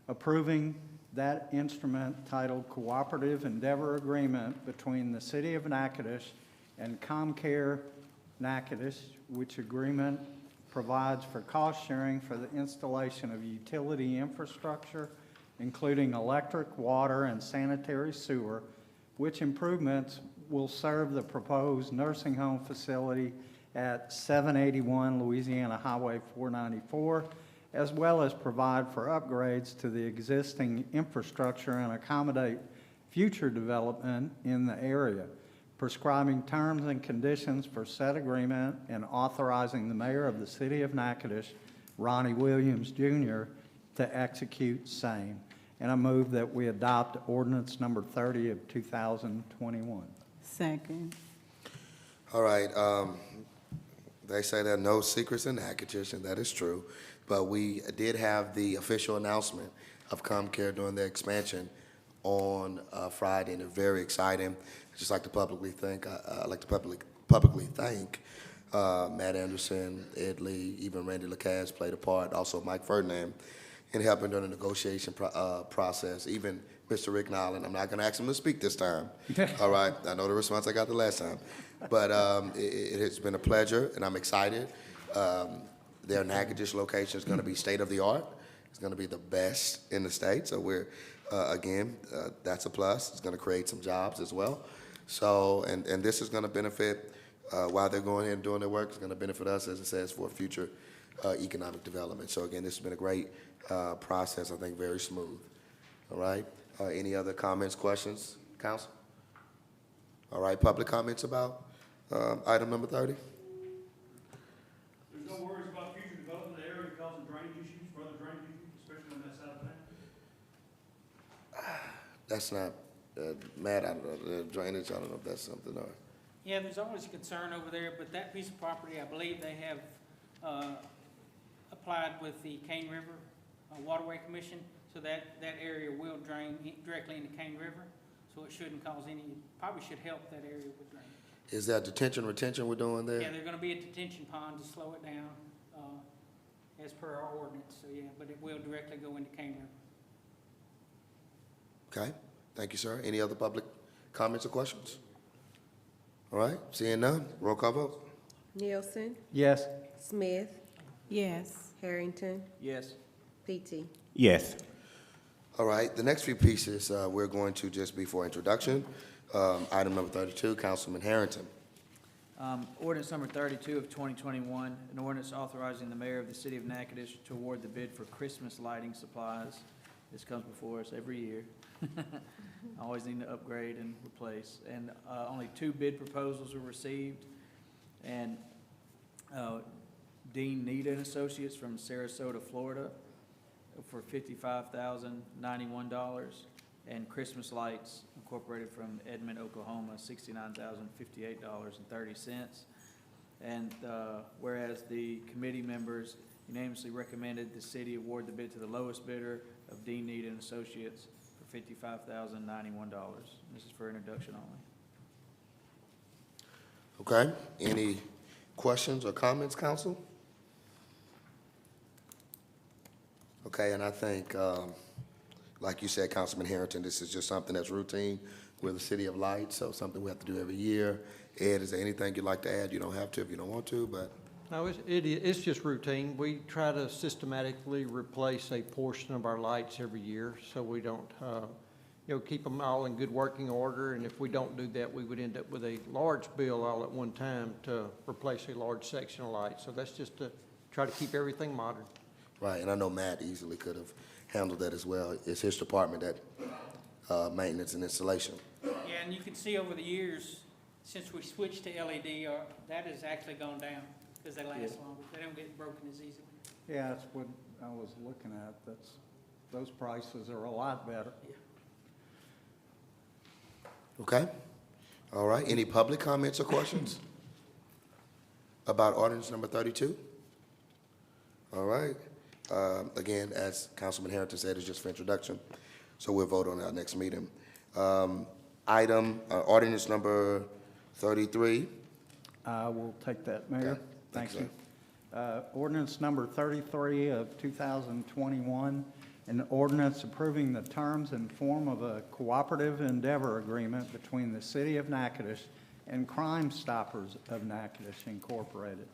approving that instrument titled Cooperative Endeavor Agreement between the City of Natchez and ComCare Natchez, which agreement provides for cost sharing for the installation of utility infrastructure, including electric, water, and sanitary sewer, which improvements will serve the proposed nursing home facility at 781 Louisiana Highway 494, as well as provide for upgrades to the existing infrastructure and accommodate future development in the area, prescribing terms and conditions for said agreement and authorizing the mayor of the city of Natchez, Ronnie Williams, Jr., to execute same. And I move that we adopt ordinance number 30 of 2021. Second. All right, they say there are no secrets in Natchitoches, and that is true. but we did have the official announcement of ComCare doing their expansion on Friday, and they're very exciting. I'd just like to publicly thank, Matt Anderson, Ed Lee, even Randy Lacaz played a part, also Mike Ferdinand, in helping during the negotiation process. Even Mr. Rick Nolan, I'm not going to ask him to speak this time. All right, I know the response I got the last time, but it has been a pleasure, and I'm excited. Their Natchitoches location is going to be state-of-the-art. It's going to be the best in the state, so we're, again, that's a plus. It's going to create some jobs as well. So, and this is going to benefit, while they're going in and doing their work, it's going to benefit us, as it says, for future economic development. So again, this has been a great process, I think very smooth. All right, any other comments, questions, council? All right, public comments about item number 30? There's no worries about future development of the area causing drainage issues, further drainage issues, especially on that side of town? That's not, Matt, I don't know, the drainage, I don't know if that's something, or, Yeah, there's always a concern over there, but that piece of property, I believe they have applied with the Cane River Waterway Commission, so that area will drain directly into Cane River, so it shouldn't cause any, probably should help that area with drainage. is that detention, retention we're doing there? Yeah, there's gonna be a detention pond to slow it down, as per our ordinance, so yeah, but it will directly go into Cane River. Okay, thank you, sir. Any other public comments or questions? All right, seeing none, roll call vote. Nielsen, Yes. Smith, Yes. Harrington, Yes. PT. Yes. All right, the next few pieces, we're going to just be for introduction. Item number 32, Councilman Harrington. Ordinance number 32 of 2021, an ordinance authorizing the mayor of the city of Natchez to award the bid for Christmas lighting supplies. This comes before us every year. Always need to upgrade and replace. And only 2 bid proposals were received. And Dean Nita and Associates from Sarasota, Florida, for $55,091. And Christmas Lights Incorporated from Edmond, Oklahoma, $69,058.30. And whereas the committee members unanimously recommended the city award the bid to the lowest bidder of Dean Need and Associates for $55,091. This is for introduction only. Okay, any questions or comments, council? Okay, and I think, like you said, Councilman Harrington, this is just something that's routine. We're the city of lights, so something we have to do every year. Ed, is there anything you'd like to add? You don't have to if you don't want to, but. No, it's just routine. We try to systematically replace a portion of our lights every year, so we don't, keep them all in good working order. And if we don't do that, we would end up with a large bill all at one time to replace a large section of lights. So that's just to try to keep everything modern. Right, and I know Matt easily could have handled that as well. It's his department, that maintenance and installation. Yeah, and you can see over the years, since we switched to LED, that has actually gone down because they last longer. They don't get broken as easily. Yeah, that's what I was looking at. Those prices are a lot better. Okay, all right, any public comments or questions about ordinance number 32? All right, again, as Councilman Harrington said, it's just for introduction, so we'll vote on our next meeting. Ordinance number 33. I will take that, Mayor. Okay. Thank Thanks, you. Ordinance number 33 of 2021, an ordinance approving the terms and form of a cooperative endeavor agreement between the City of Natchez and Crime Stoppers of Natchez Incorporated,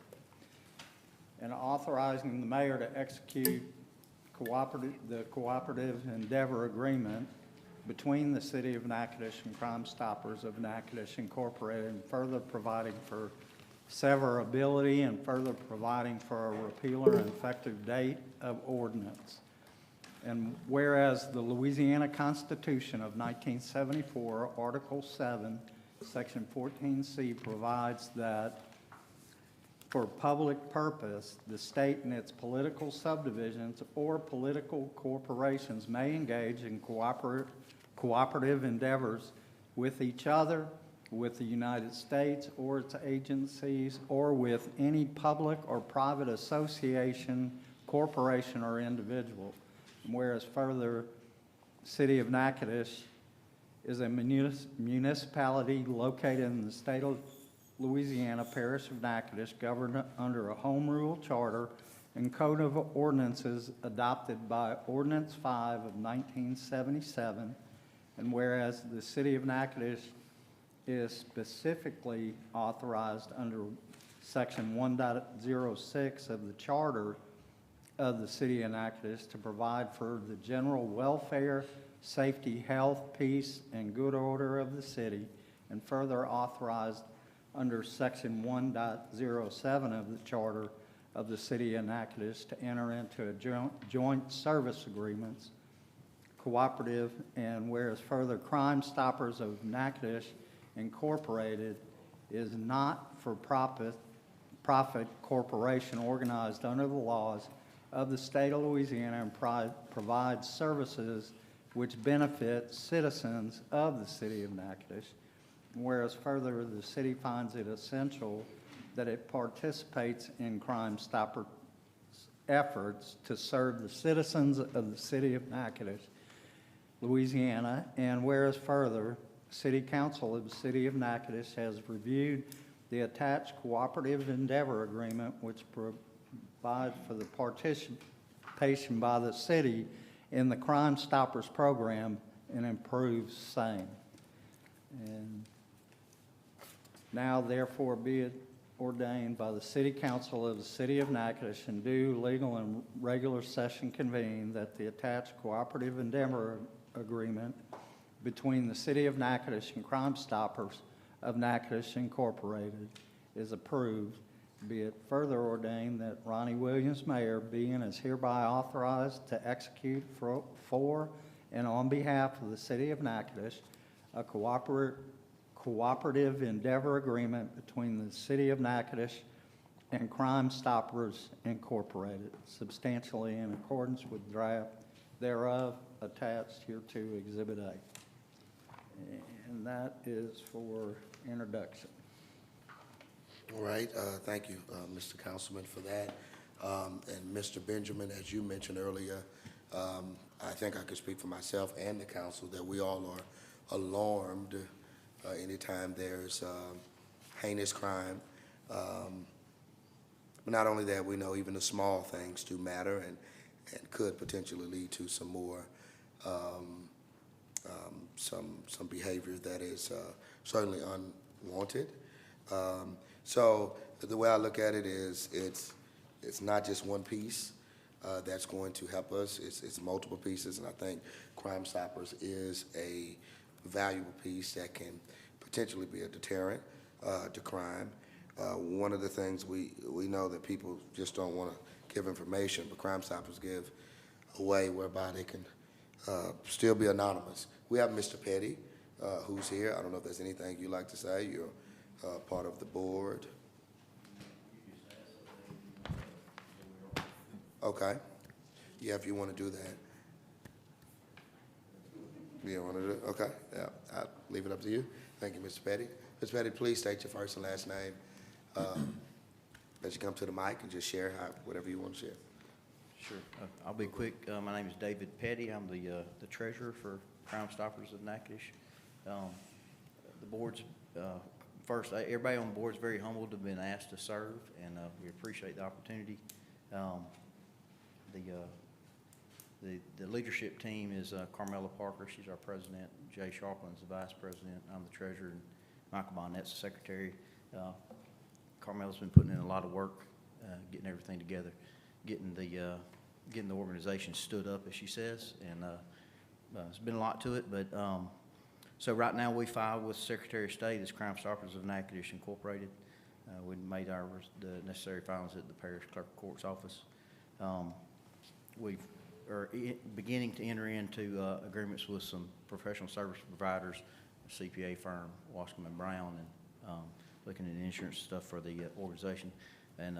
and authorizing the mayor to execute the cooperative endeavor agreement between the City of Natchez and Crime Stoppers of Natchez Incorporated, and further providing for severability and further providing for a repealer and effective date of ordinance. And whereas the Louisiana Constitution of 1974, Article 7, Section 14C provides that for public purpose, the state and its political subdivisions or political corporations may engage in cooperative endeavors with each other, with the United States or its agencies, or with any public or private association corporation, or individual. And whereas further, City of Natchitoches is a municipality located in the state of Louisiana, Parish of Natchitoches, governed under a home rule charter and code of ordinances adopted by Ordinance 5 of 1977. And whereas the City of Natchitoches is specifically authorized under Section 1.06 of the Charter of the City of Natchitoches to provide for the general welfare, safety, health, peace, and good order of the city, and further authorized under Section 1.07 of the Charter of the City of Natchez to enter into a joint service agreements, Cooperative, and whereas further, Crime Stoppers of Natchez Incorporated is not for profit corporation organized under the laws of the state of Louisiana and provides services which benefit citizens of the City of Natchez. Whereas further, the city finds it essential that it participates in Crime Stopper efforts to serve the citizens of the City of Natchez, Louisiana. And whereas further, City Council of the City of Natchez has reviewed the attached cooperative endeavor agreement, which provides for the participation by the city in the Crime Stoppers program and improves same. And now therefore be it ordained by the City Council of the City of Natchez in due legal and regular session convened that the attached cooperative endeavor agreement between the City of Natchez and Crime Stoppers of Natchez Incorporated is approved. Be it further ordained that Ronnie Williams, Mayor, being is hereby authorized to execute for and on behalf of the City of Natchez a cooperative endeavor agreement between the City of Natchez and Crime Stoppers Incorporated, substantially in accordance with draft thereof attached here to Exhibit A. And that is for introduction. All right, thank you, Mr. Councilman, for that. And Mr. Benjamin, as you mentioned earlier, I think I could speak for myself and the council that we all are alarmed anytime there's heinous crime. But not only that, we know even the small things do matter and could potentially lead to some more some behavior that is certainly unwanted. So the way I look at it is it's not just one piece that's going to help us. It's multiple pieces, and I think Crime Stoppers is a valuable piece that can potentially be a deterrent to crime. One of the things we know that people just don't want to give information, but Crime Stoppers give a way whereby they can still be anonymous. We have Mr. Petty, who's here. I don't know if there's anything you'd like to say. You're part of the board. Okay. Yeah, if you want to do that. You want to do it? Okay. Yeah, I'll leave it up to you. Thank you, Mr. Petty. Mr. Petty, please state your first and last name as you come to the mic and just share whatever you want to share. Sure. I'll be quick. My name is David Petty. I'm the treasurer for Crime Stoppers of Natchez. The board's first, everybody on the board is very humbled to have been asked to serve, and we appreciate the opportunity. The leadership team is Carmela Parker. She's our president. Jay Sharplin's the vice president. I'm the treasurer, and Michael Bonnett's the secretary. Carmela's been putting in a lot of work, getting everything together, getting the organization stood up, as she says, and there's been a lot to it. But so right now we file with Secretary of State as Crime Stoppers of Natchez Incorporated. We made the necessary filings at the Parish Clerk of Court's office. We are beginning to enter into agreements with some professional service providers, a CPA firm, Wascom and Brown, and looking at insurance stuff for the organization. And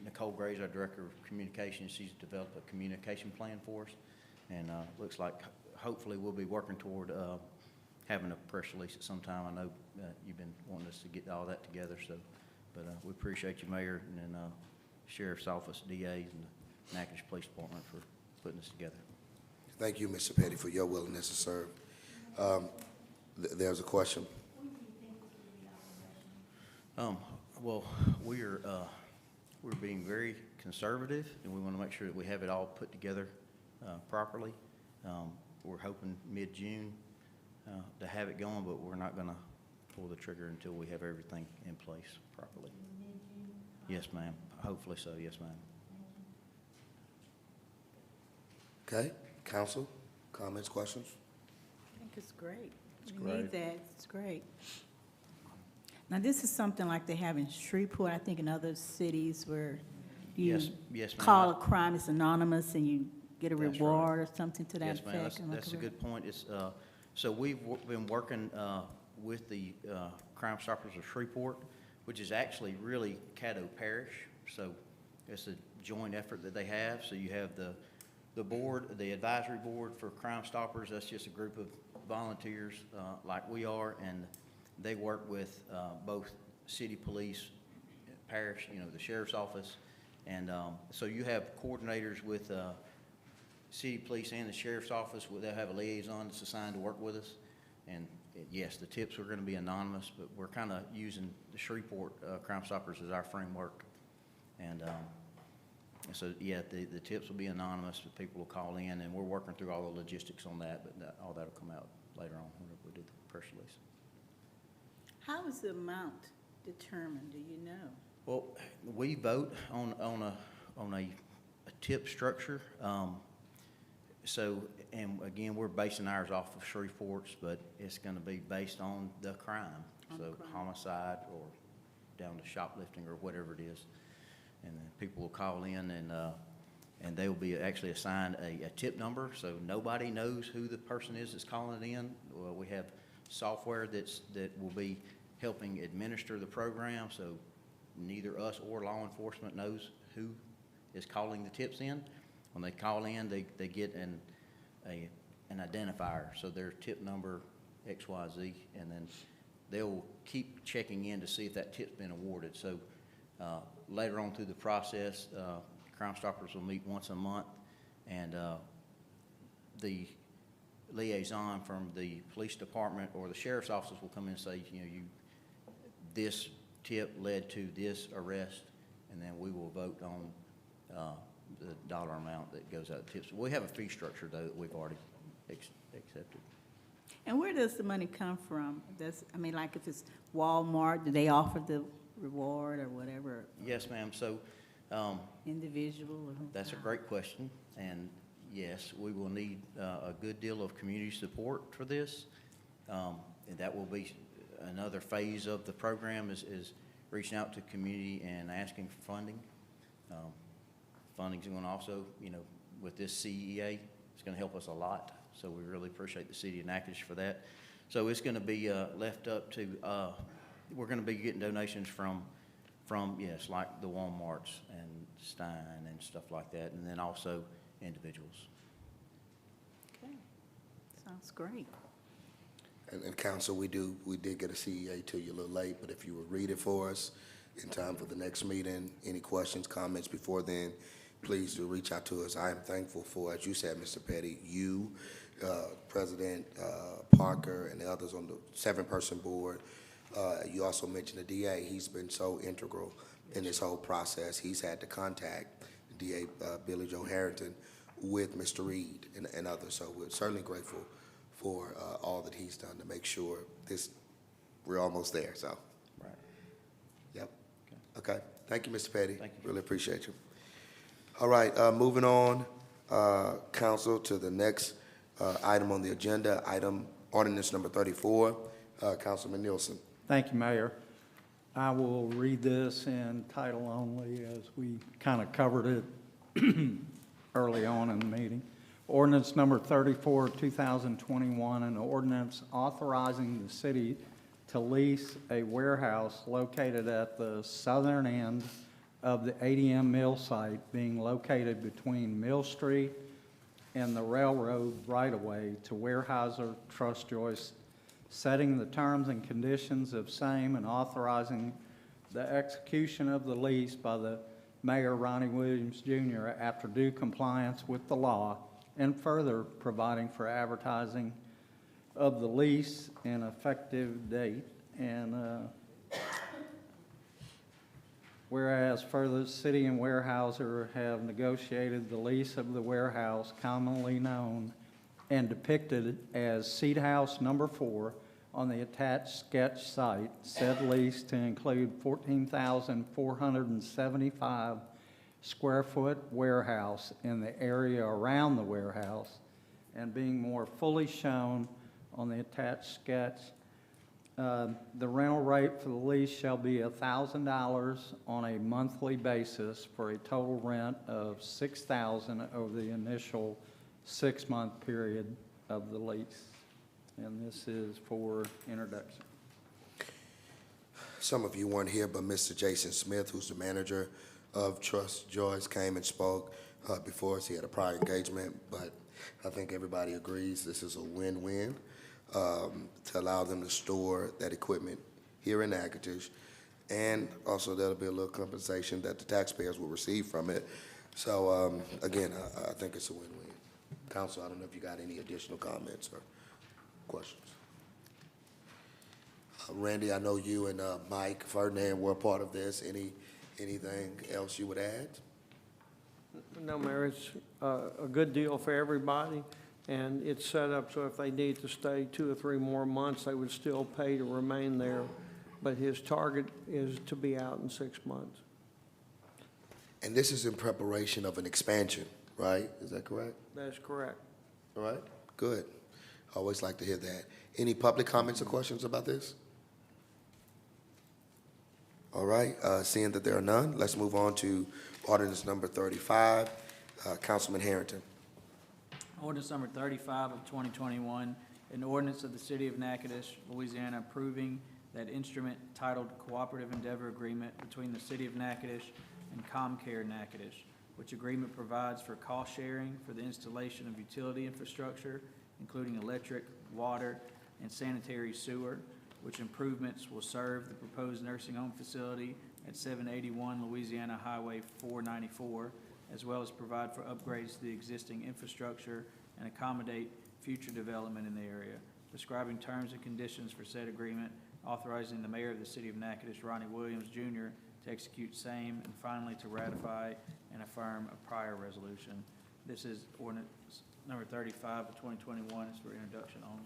Nicole Gray's our director of communications. She's developed a communication plan for us, and looks like hopefully we'll be working toward having a press release at some time. I know you've been wanting us to get all that together, so but we appreciate you, Mayor, and Sheriff's Office, DAs, and the Natchez Police Department for putting this together. Thank you, Mr. Petty, for your willingness to serve. There's a question. Well, we're being very conservative, and we want to make sure that we have it all put together properly. We're hoping mid-June to have it going, but we're not going to pull the trigger until we have everything in place properly. Yes, ma'am. Hopefully so, yes, ma'am. Okay, council, comments, questions? I think it's great. We great. need that, it's great. Now, this is something like they have in Shreveport, I think in other cities where you Yes, yes, ma'am. call a crime, it's anonymous, and you get a That's right. reward or something to that Yes, effect. ma'am, Am I that's a correct? good point. So we've been working with the Crime Stoppers of Shreveport, which is actually really Caddo Parish. So it's a joint effort that they have. So you have the board, the advisory board for Crime Stoppers. That's just a group of volunteers like we are, and they work with both city police, parish, the sheriff's office. And so you have coordinators with city police and the sheriff's office. They'll have a liaison that's assigned to work with us. And yes, the tips are going to be anonymous, but we're kind of using the Shreveport Crime Stoppers as our framework. And so, yeah, the tips will be anonymous, but people will call in, and we're working through all the logistics on that, but all that will come out later on whenever we do the press release. How is the amount determined, do you know? Well, we vote on a tip structure. So, and again, we're basing ours off of Shreveport's, but it's going to be based on the crime. So homicide or down to shoplifting or whatever it is. And then people will call in, and they will be actually assigned a tip number, so nobody knows who the person is that's calling it in. Well, we have software that will be helping administer the program, so neither us or law enforcement knows who is calling the tips in. When they call in, they get an identifier, so their tip number XYZ, and then they'll keep checking in to see if that tip's been awarded. So later on through the process, Crime Stoppers will meet once a month, and the liaison from the police department or the sheriff's office will come in and say, this tip led to this arrest, and then we will vote on the dollar amount that goes out of tips. We have a fee structure, though, that we've already accepted. And where does the money come from? Like if it's Walmart, do they offer the reward or whatever? Yes, ma'am. So Individual or who? that's a great question, and yes, we will need a good deal of community support for this, and that will be another phase of the program is reaching out to community and asking for funding. Funding's going to also, with this CEA, it's going to help us a lot. So we really appreciate the city of Natchez for that. So it's going to be left up to, we're going to be getting donations from yes, like the Walmarts and Stein and stuff like that, and then also individuals. Okay, sounds great. And council, we did get a CEA to you a little late, but if you would read it for us in time for the next meeting, any questions, comments before then, please do reach out to us. I am thankful for, as you said, Mr. Petty, you, President Parker, and the others on the 7-person board. You also mentioned the DA. He's been so integral in this whole process. He's had to contact DA Billy Joe Harrington with Mr. Reed and others. So we're certainly grateful for all that he's done to make sure we're almost there. So, Right. Yep. Okay. Thank you, Mr. Petty. Thank you. Really appreciate you. All right, moving on, council, to the next item on the agenda, ordinance number 34. Councilman Nielsen. Thank you, Mayor. I will read this in title only as we kind of covered it early on in the meeting. Ordinance number 34, 2021, an ordinance authorizing the city to lease a warehouse located at the southern end of the ADM mill site, being located between Mill Street and the railroad right-of-way to Weyerhaeuser Trust Joist, setting the terms and conditions of same and authorizing the execution of the lease by the Mayor Ronnie Williams Jr. after due compliance with the law, and further providing for advertising of the lease and effective date. And whereas further, the city and Weyerhaeuser have negotiated the lease of the warehouse commonly known and depicted as Seat House Number 4 on the attached sketch site, said lease to include 14,475 square foot warehouse in the area around the warehouse, and being more fully shown on the attached sketch. The rental rate for the lease shall be $1,000 on a monthly basis for a total rent of $6,000 over the initial 6-month period of the lease. And this is for introduction. Some of you weren't here, but Mr. Jason Smith, who's the manager of Trust Joyce, came and spoke before us. He had a prior engagement, but I think everybody agrees this is a win-win to allow them to store that equipment here in Natchitoches, and also there'll be a little compensation that the taxpayers will receive from it. So again, I think it's a win-win. Council, I don't know if you got any additional comments or questions. Randy, I know you and Mike Ferdinand were a part of this. Anything else you would add? No, Mayor, it's a good deal for everybody, and it's set up so if they need to stay 2 or 3 more months, they would still pay to remain there. But his target is to be out in 6 months. And this is in preparation of an expansion, right? Is that correct? That's correct. All right, good. I always like to hear that. Any public comments or questions about this? All right, seeing that there are none, let's move on to ordinance number 35. Councilman Harrington. Ordinance number 35 of 2021, an ordinance of the City of Natchez, Louisiana, approving that instrument titled Cooperative Endeavor Agreement between the City of Natchez and ComCare Natchez, which agreement provides for cost sharing for the installation of utility infrastructure, including electric, water, and sanitary sewer, which improvements will serve the proposed nursing home facility at 781 Louisiana Highway 494, as well as provide for upgrades to the existing infrastructure and accommodate future development in the area, prescribing terms and conditions for said agreement, authorizing the mayor of the City of Natchez, Ronnie Williams Jr., to execute same, and finally to ratify and affirm a prior resolution. This is ordinance number 35 of 2021. It's for introduction only.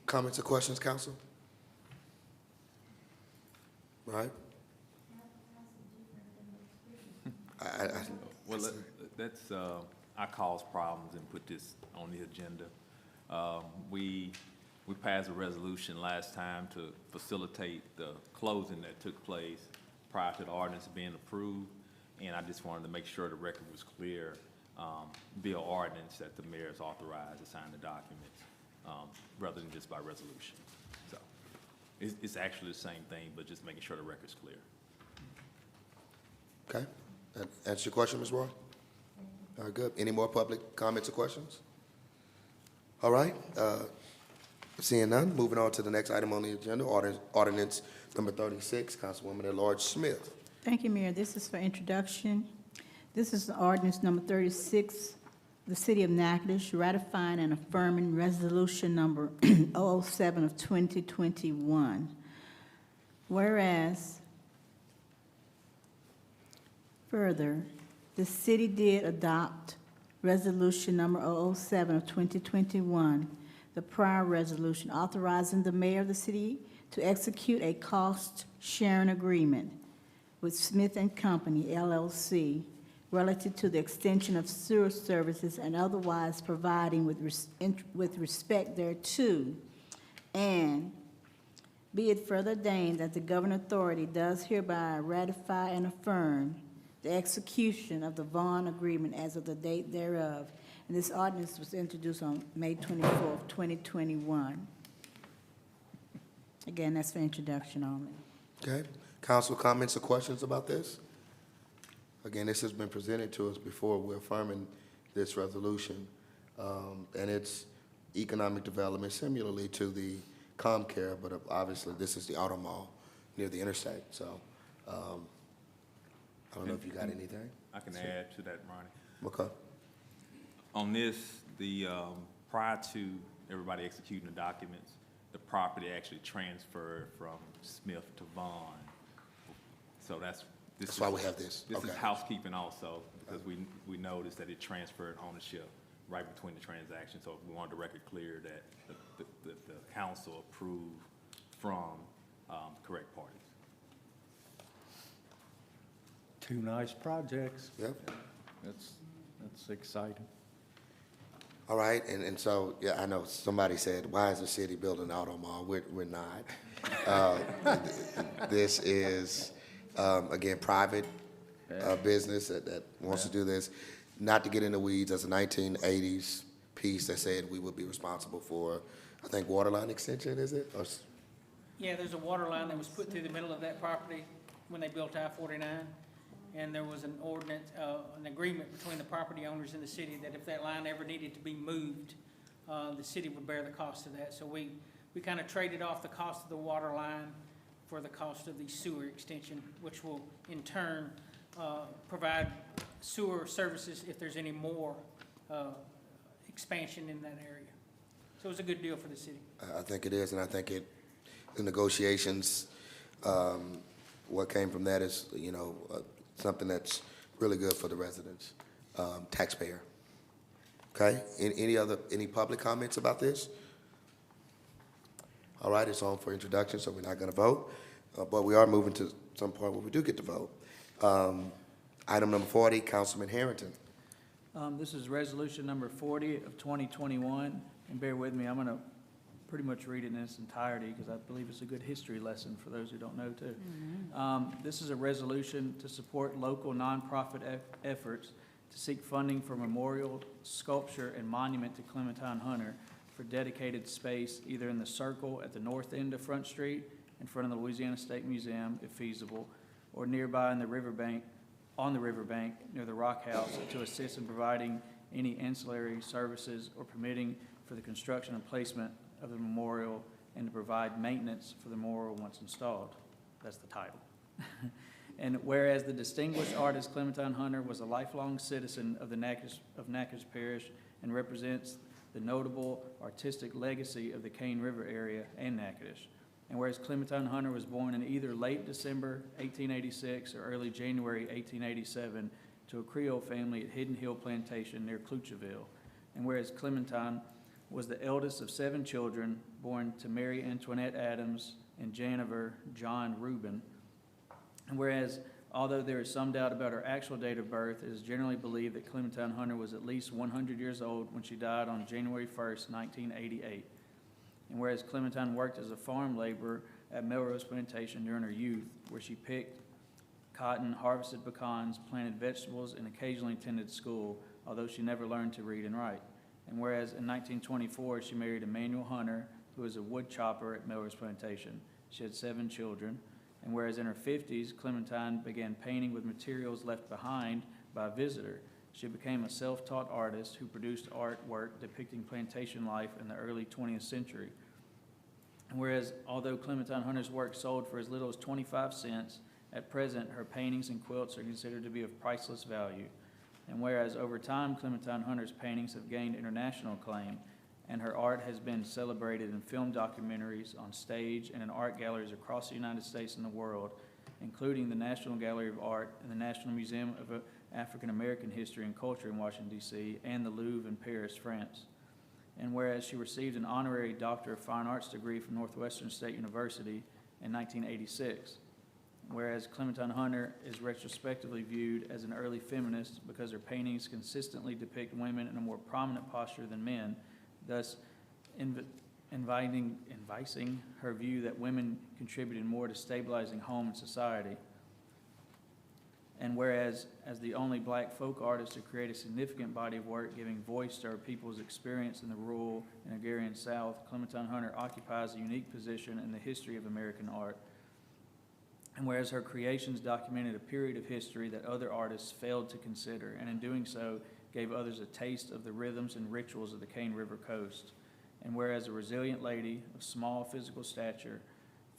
Comments or questions, council? All right. Well, that's, I caused problems and put this on the agenda. We passed a resolution last time to facilitate the closing that took place prior to the ordinance being approved, and I just wanted to make sure the record was clear via ordinance that the mayor is authorized to sign the documents rather than just by resolution. So it's actually the same thing, but just making sure the record's clear. Okay. That answer your question, Ms. Roy? All right, good. Any more public comments or questions? All right. Seeing none, moving on to the next item on the agenda, ordinance number 36, Councilwoman at-Large Smith. Thank you, Mayor. This is for introduction. This is ordinance number 36, the City of Natchez, ratifying and affirming resolution number 007 of 2021. Whereas, further, the city did adopt resolution number 007 of 2021, the prior resolution authorizing the mayor of the city to execute a cost-sharing agreement with Smith & Company, LLC, relative to the extension of sewer services and otherwise providing with respect thereto, and be it further ordained that the governing authority does hereby ratify and affirm the execution of the Vaughan Agreement as of the date thereof. And this ordinance was introduced on May 24th, 2021. Again, that's for introduction only. Okay. Council comments or questions about this? Again, this has been presented to us before. We're affirming this resolution, and it's economic development similarly to the ComCare, but obviously this is the auto mall near the interstate. So I don't know if you got anything? I can add to that, Ronnie. Okay. On this, prior to everybody executing the documents, the property actually transferred from Smith to Vaughn. So that's why we have this. This is Okay. housekeeping also, because we noticed that it transferred ownership right between the transactions. So we wanted the record clear that the council approved from the correct parties. Two nice projects. Yep. That's exciting. All right, and so, yeah, I know somebody said, why is the city building an auto mall? We're not. This is, again, private business that wants to do this. Not to get in the weeds, as a 1980s piece that said we would be responsible for, I think, water line extension, is it? Or Yeah, there's a water line that was put through the middle of that property when they built I-49. And there was an ordinance, an agreement between the property owners and the city that if that line ever needed to be moved, the city would bear the cost of that. So we kind of traded off the cost of the water line for the cost of the sewer extension, which will in turn provide sewer services if there's any more expansion in that area. So it was a good deal for the city. I think it is, and I think the negotiations, what came from that is, something that's really good for the residents, taxpayer. Okay, any public comments about this? All right, it's on for introduction, so we're not gonna vote, but we are moving to some point where we do get to vote. Item number 40, Councilman Harrington. This is resolution number 40 of 2021, and bear with me, I'm going to pretty much read it in its entirety because I believe it's a good history lesson for those who don't know too. This is a resolution to support local nonprofit efforts to seek funding for memorial, sculpture, and monument to Clementine Hunter for dedicated space either in the circle at the north end of Front Street in front of the Louisiana State Museum, if feasible, or nearby on the riverbank near the Rock House to assist in providing any ancillary services or permitting for the construction and placement of the memorial and to provide maintenance for the memorial once installed. That's the title. And whereas the distinguished artist Clementine Hunter was a lifelong citizen of Natchez Parish and represents the notable artistic legacy of the Cane River area and Natchez. And whereas Clementine Hunter was born in either late December 1886 or early January 1887 to a Creole family at Hidden Hill Plantation near Clucheville. And whereas Clementine was the eldest of 7 children born to Mary Antoinette Adams and Janiver John Reuben. And whereas, although there is some doubt about her actual date of birth, it is generally believed that Clementine Hunter was at least 100 years old when she died on January 1st, 1988. And whereas Clementine worked as a farm laborer at Melrose Plantation during her youth, where she picked cotton, harvested pecans, planted vegetables, and occasionally attended school, although she never learned to read and write. And whereas in 1924, she married Emmanuel Hunter, who was a wood chopper at Melrose Plantation. She had 7 children. And whereas in her 50s, Clementine began painting with materials left behind by a visitor. She became a self-taught artist who produced artwork depicting plantation life in the early 20th century. And whereas, although Clementine Hunter's work sold for as little as 25 cents, at present her paintings and quilts are considered to be of priceless value. And whereas over time Clementine Hunter's paintings have gained international acclaim, and her art has been celebrated in film documentaries, on stage, and in art galleries across the United States and the world, including the National Gallery of Art and the National Museum of African American History and Culture in Washington, D.C., and the Louvre in Paris, France. And whereas she received an honorary Doctor of Fine Arts degree from Northwestern State University in 1986. Whereas Clementine Hunter is retrospectively viewed as an early feminist because her paintings consistently depict women in a more prominent posture than men, thus inviting her view that women contributed more to stabilizing home and society. And whereas, as the only black folk artist to create a significant body of work giving voice to our people's experience in the rural and agrarian South, Clementine Hunter occupies a unique position in the history of American art. And whereas her creations documented a period of history that other artists failed to consider, and in doing so, gave others a taste of the rhythms and rituals of the Cane River coast. And whereas a resilient lady of small physical stature,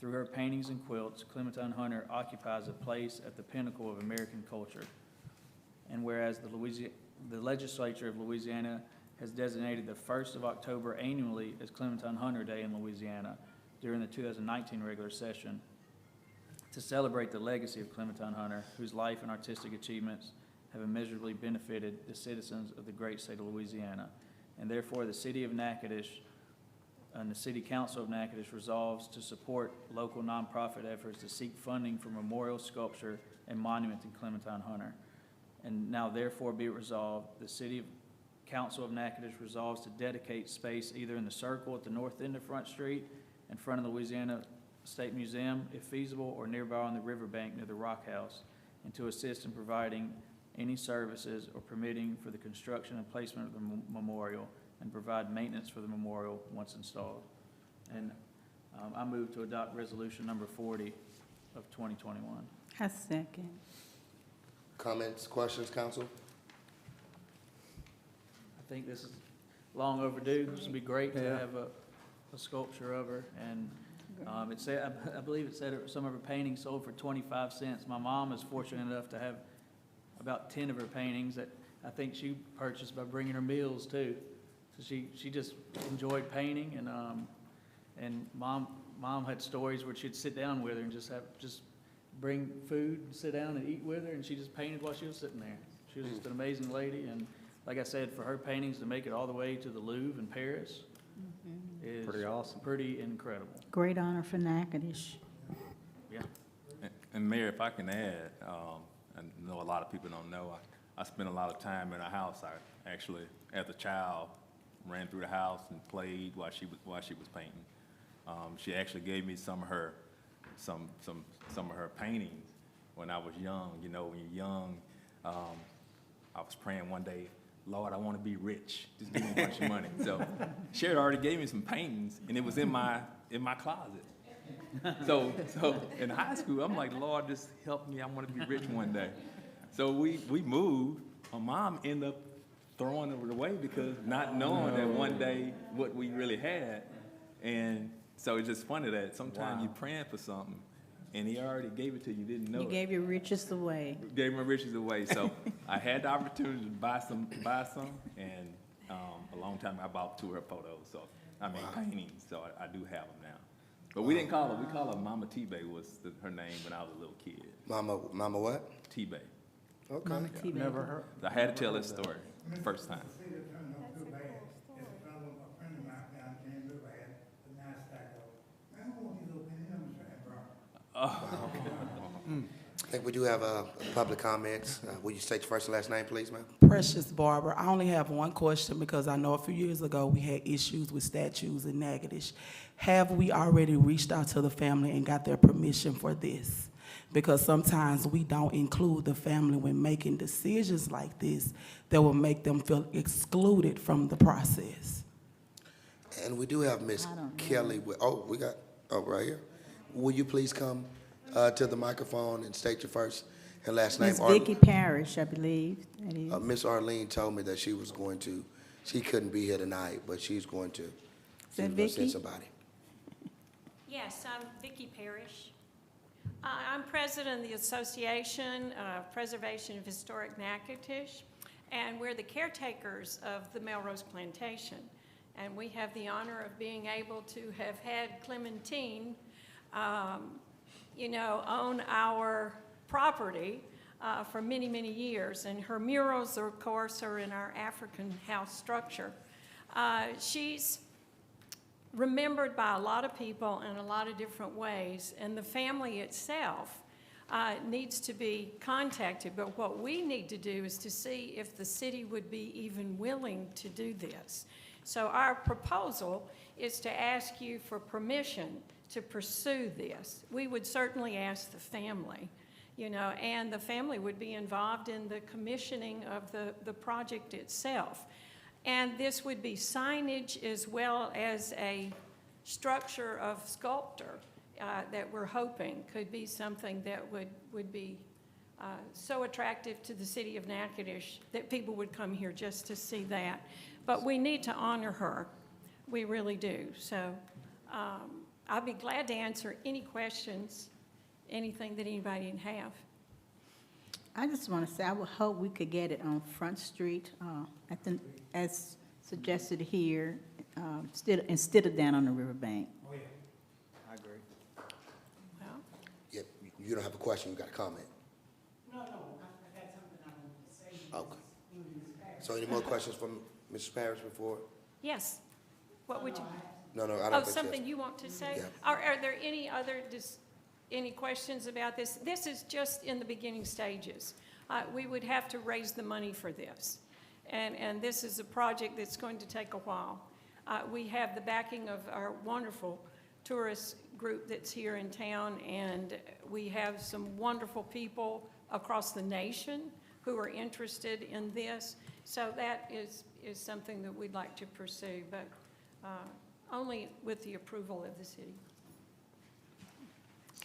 Through her paintings and quilts, Clementine Hunter occupies a place at the pinnacle of American culture. And whereas the legislature of Louisiana has designated the 1st of October annually as Clementine Hunter Day in Louisiana during the 2019 regular session to celebrate the legacy of Clementine Hunter, whose life and artistic achievements have immeasurably benefited the citizens of the great state of Louisiana. And therefore, the city of Natchez and the City Council of Natchez resolves to support local nonprofit efforts to seek funding for memorial sculpture and monument to Clementine Hunter. And now therefore be it resolved, the City Council of Natchez resolves to dedicate space either in the circle at the north end of Front Street in front of the Louisiana State Museum, if feasible, or nearby on the riverbank near the Rock House, and to assist in providing any services or permitting for the construction and placement of the memorial, and provide maintenance for the memorial once installed. And I move to adopt resolution number 40 of 2021. I second. Comments, questions, council? I think this is long overdue. This would be great to have a sculpture of her. And it said, I believe it said some of her paintings sold for 25 cents. My mom is fortunate enough to have about 10 of her paintings that I think she purchased by bringing her meals too. So she just enjoyed painting, and mom had stories where she'd sit down with her and just bring food and sit down and eat with her, and she just painted while she was sitting there. She was just an amazing lady, and like I said, for her paintings to make it all the way to the Louvre in Paris is Pretty awesome. Pretty incredible. Great honor for Natchitoches. Yeah. And Mayor, if I can add, I know a lot of people don't know, I spent a lot of time in her house. I actually, as a child, ran through the house and played while she was painting. She actually gave me some of her paintings when I was young. You know, when you're young, I was praying one day, Lord, I want to be rich. Just give me a bunch of money. So she had already gave me some paintings, and it was in my closet. So in high school, I'm like, Lord, just help me. I want to be rich one day. So we moved. My mom ended up throwing it away because not knowing that one day what we really had. And so it's just funny that sometimes you're praying for something, and he already gave it to you, didn't know You it. gave your riches away. Gave my riches away. So I had the opportunity to buy some, and a long time I bought 2 of her photos. So I mean paintings. So I do have them now. But we didn't call her. We call her Mama T-Bay was her name when I was a little kid. Mama what? T-Bay. Okay. Mama T. Never heard. I had to tell this story first time. I think we do have public comments. Will you state your first and last name, please, ma'am? Precious Barber. I only have one question because I know a few years ago we had issues with statues in Natchez. Have we already reached out to the family and got their permission for this? Because sometimes we don't include the family when making decisions like this that will make them feel excluded from the process. And we do have Miss Kelly. Right here. Will you please come to the microphone and state your first and last name? Miss Vicky Parish, I believe that is. Miss Arlene told me that she couldn't be here tonight, but she's going to. that send Vicky? somebody. Yes, I'm Vicki Parish. I'm president of the Association of Preservation of Historic Natchitoches, and we're the caretakers of the Melrose Plantation. And we have the honor of being able to have had Clementine, own our property for many, many years. And her murals, of course, are in our African house structure. She's remembered by a lot of people in a lot of different ways, and the family itself needs to be contacted. But what we need to do is to see if the city would be even willing to do this. So our proposal is to ask you for permission to pursue this. We would certainly ask the family, and the family would be involved in the commissioning of the project itself. And this would be signage as well as a structure of sculpture that we're hoping could be something that would be so attractive to the city of Natchitoches that people would come here just to see that. But we need to honor her. We really do. So I'd be glad to answer any questions, anything that anybody didn't have. I just want to say, I would hope we could get it on Front Street, as suggested here, instead of down on the riverbank. I agree. Well, Yep, you don't have a question, you got a comment. No, I got something I want to say. Okay. So any more questions from Mrs. Parish before? yes. What would you? No, I don't Oh, think she has. something you want to say? Yeah. Are there any other, any questions about this? This is just in the beginning stages. We would have to raise the money for this. And this is a project that's going to take a while. We have the backing of our wonderful tourist group that's here in town, and we have some wonderful people across the nation who are interested in this. So that is something that we'd like to pursue, but only with the approval of the city.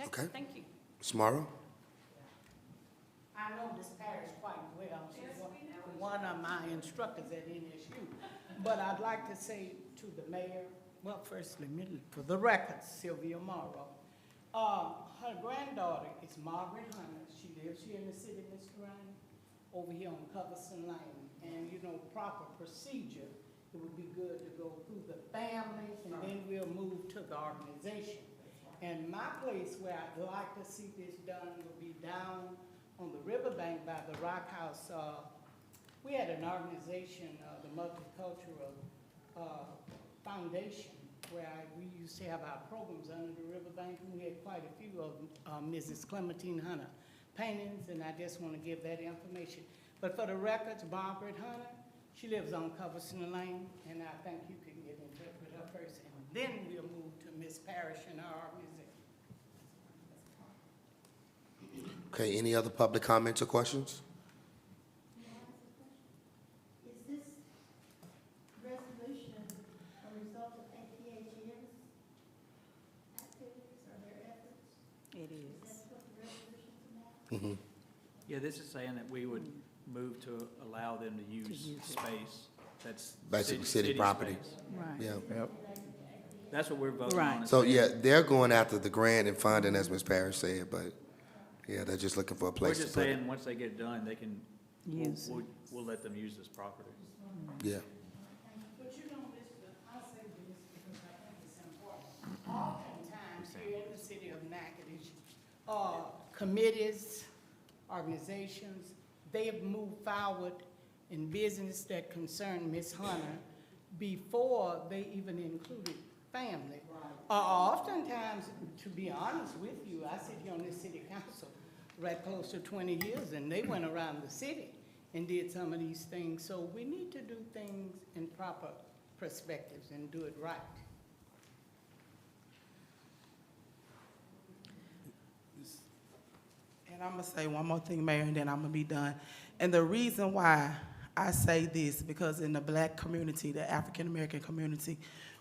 Okay. Thank you. Ms. Morrow? I know Ms. Parish quite well. She's one of my instructors at NSU. But I'd like to say to the mayor, well, firstly, for the record, Sylvia Morrow. Her granddaughter is Margaret Hunter. She lives here in the city, Mr. Ryan, over here on Coverson Lane. And, you know, proper procedure, it would be good to go through the family, and then we'll move to the organization. And my place where I'd like to see this done would be down on the riverbank by the Rock House. We had an organization, the Multicultural Foundation, where we used to have our programs under the riverbank, and we had quite a few of Mrs. Clementine Hunter paintings, and I just want to give that information. But for the records, Margaret Hunter, she lives on Coverson Lane, and I think you can get in touch with her first, and then we'll move to Miss Parish and our organization. Okay, any other public comments or questions? Is this resolution a result of APHN's activities or their efforts? It is. That's what the resolution's about? Yeah, this is saying that we would move to allow them to use use it. space that's. Basically city property. space. Right. Yeah. That's what we're voting Right. on. So, yeah, they're going after the grant and funding, as Ms. Parrish said, but, yeah, they're just looking for a We're place to just put it. saying, once they get it done, they can, Use it. we'll let them use this property. Yeah. But you know, I'll say this because I think it's important. Oftentimes here in the city of Natchez, committees, organizations, they have moved forward in business that concern Ms. Hunter before they even included family. Oftentimes, to be honest with you, I sit here on this city council right close to 20 years, and they went around the city and did some of these things. So we need to do things in proper perspectives and do it right. And I'm gonna say one more thing, Mayor, and then I'm gonna be done. And the reason why I say this, because in the Black community, the African-American community,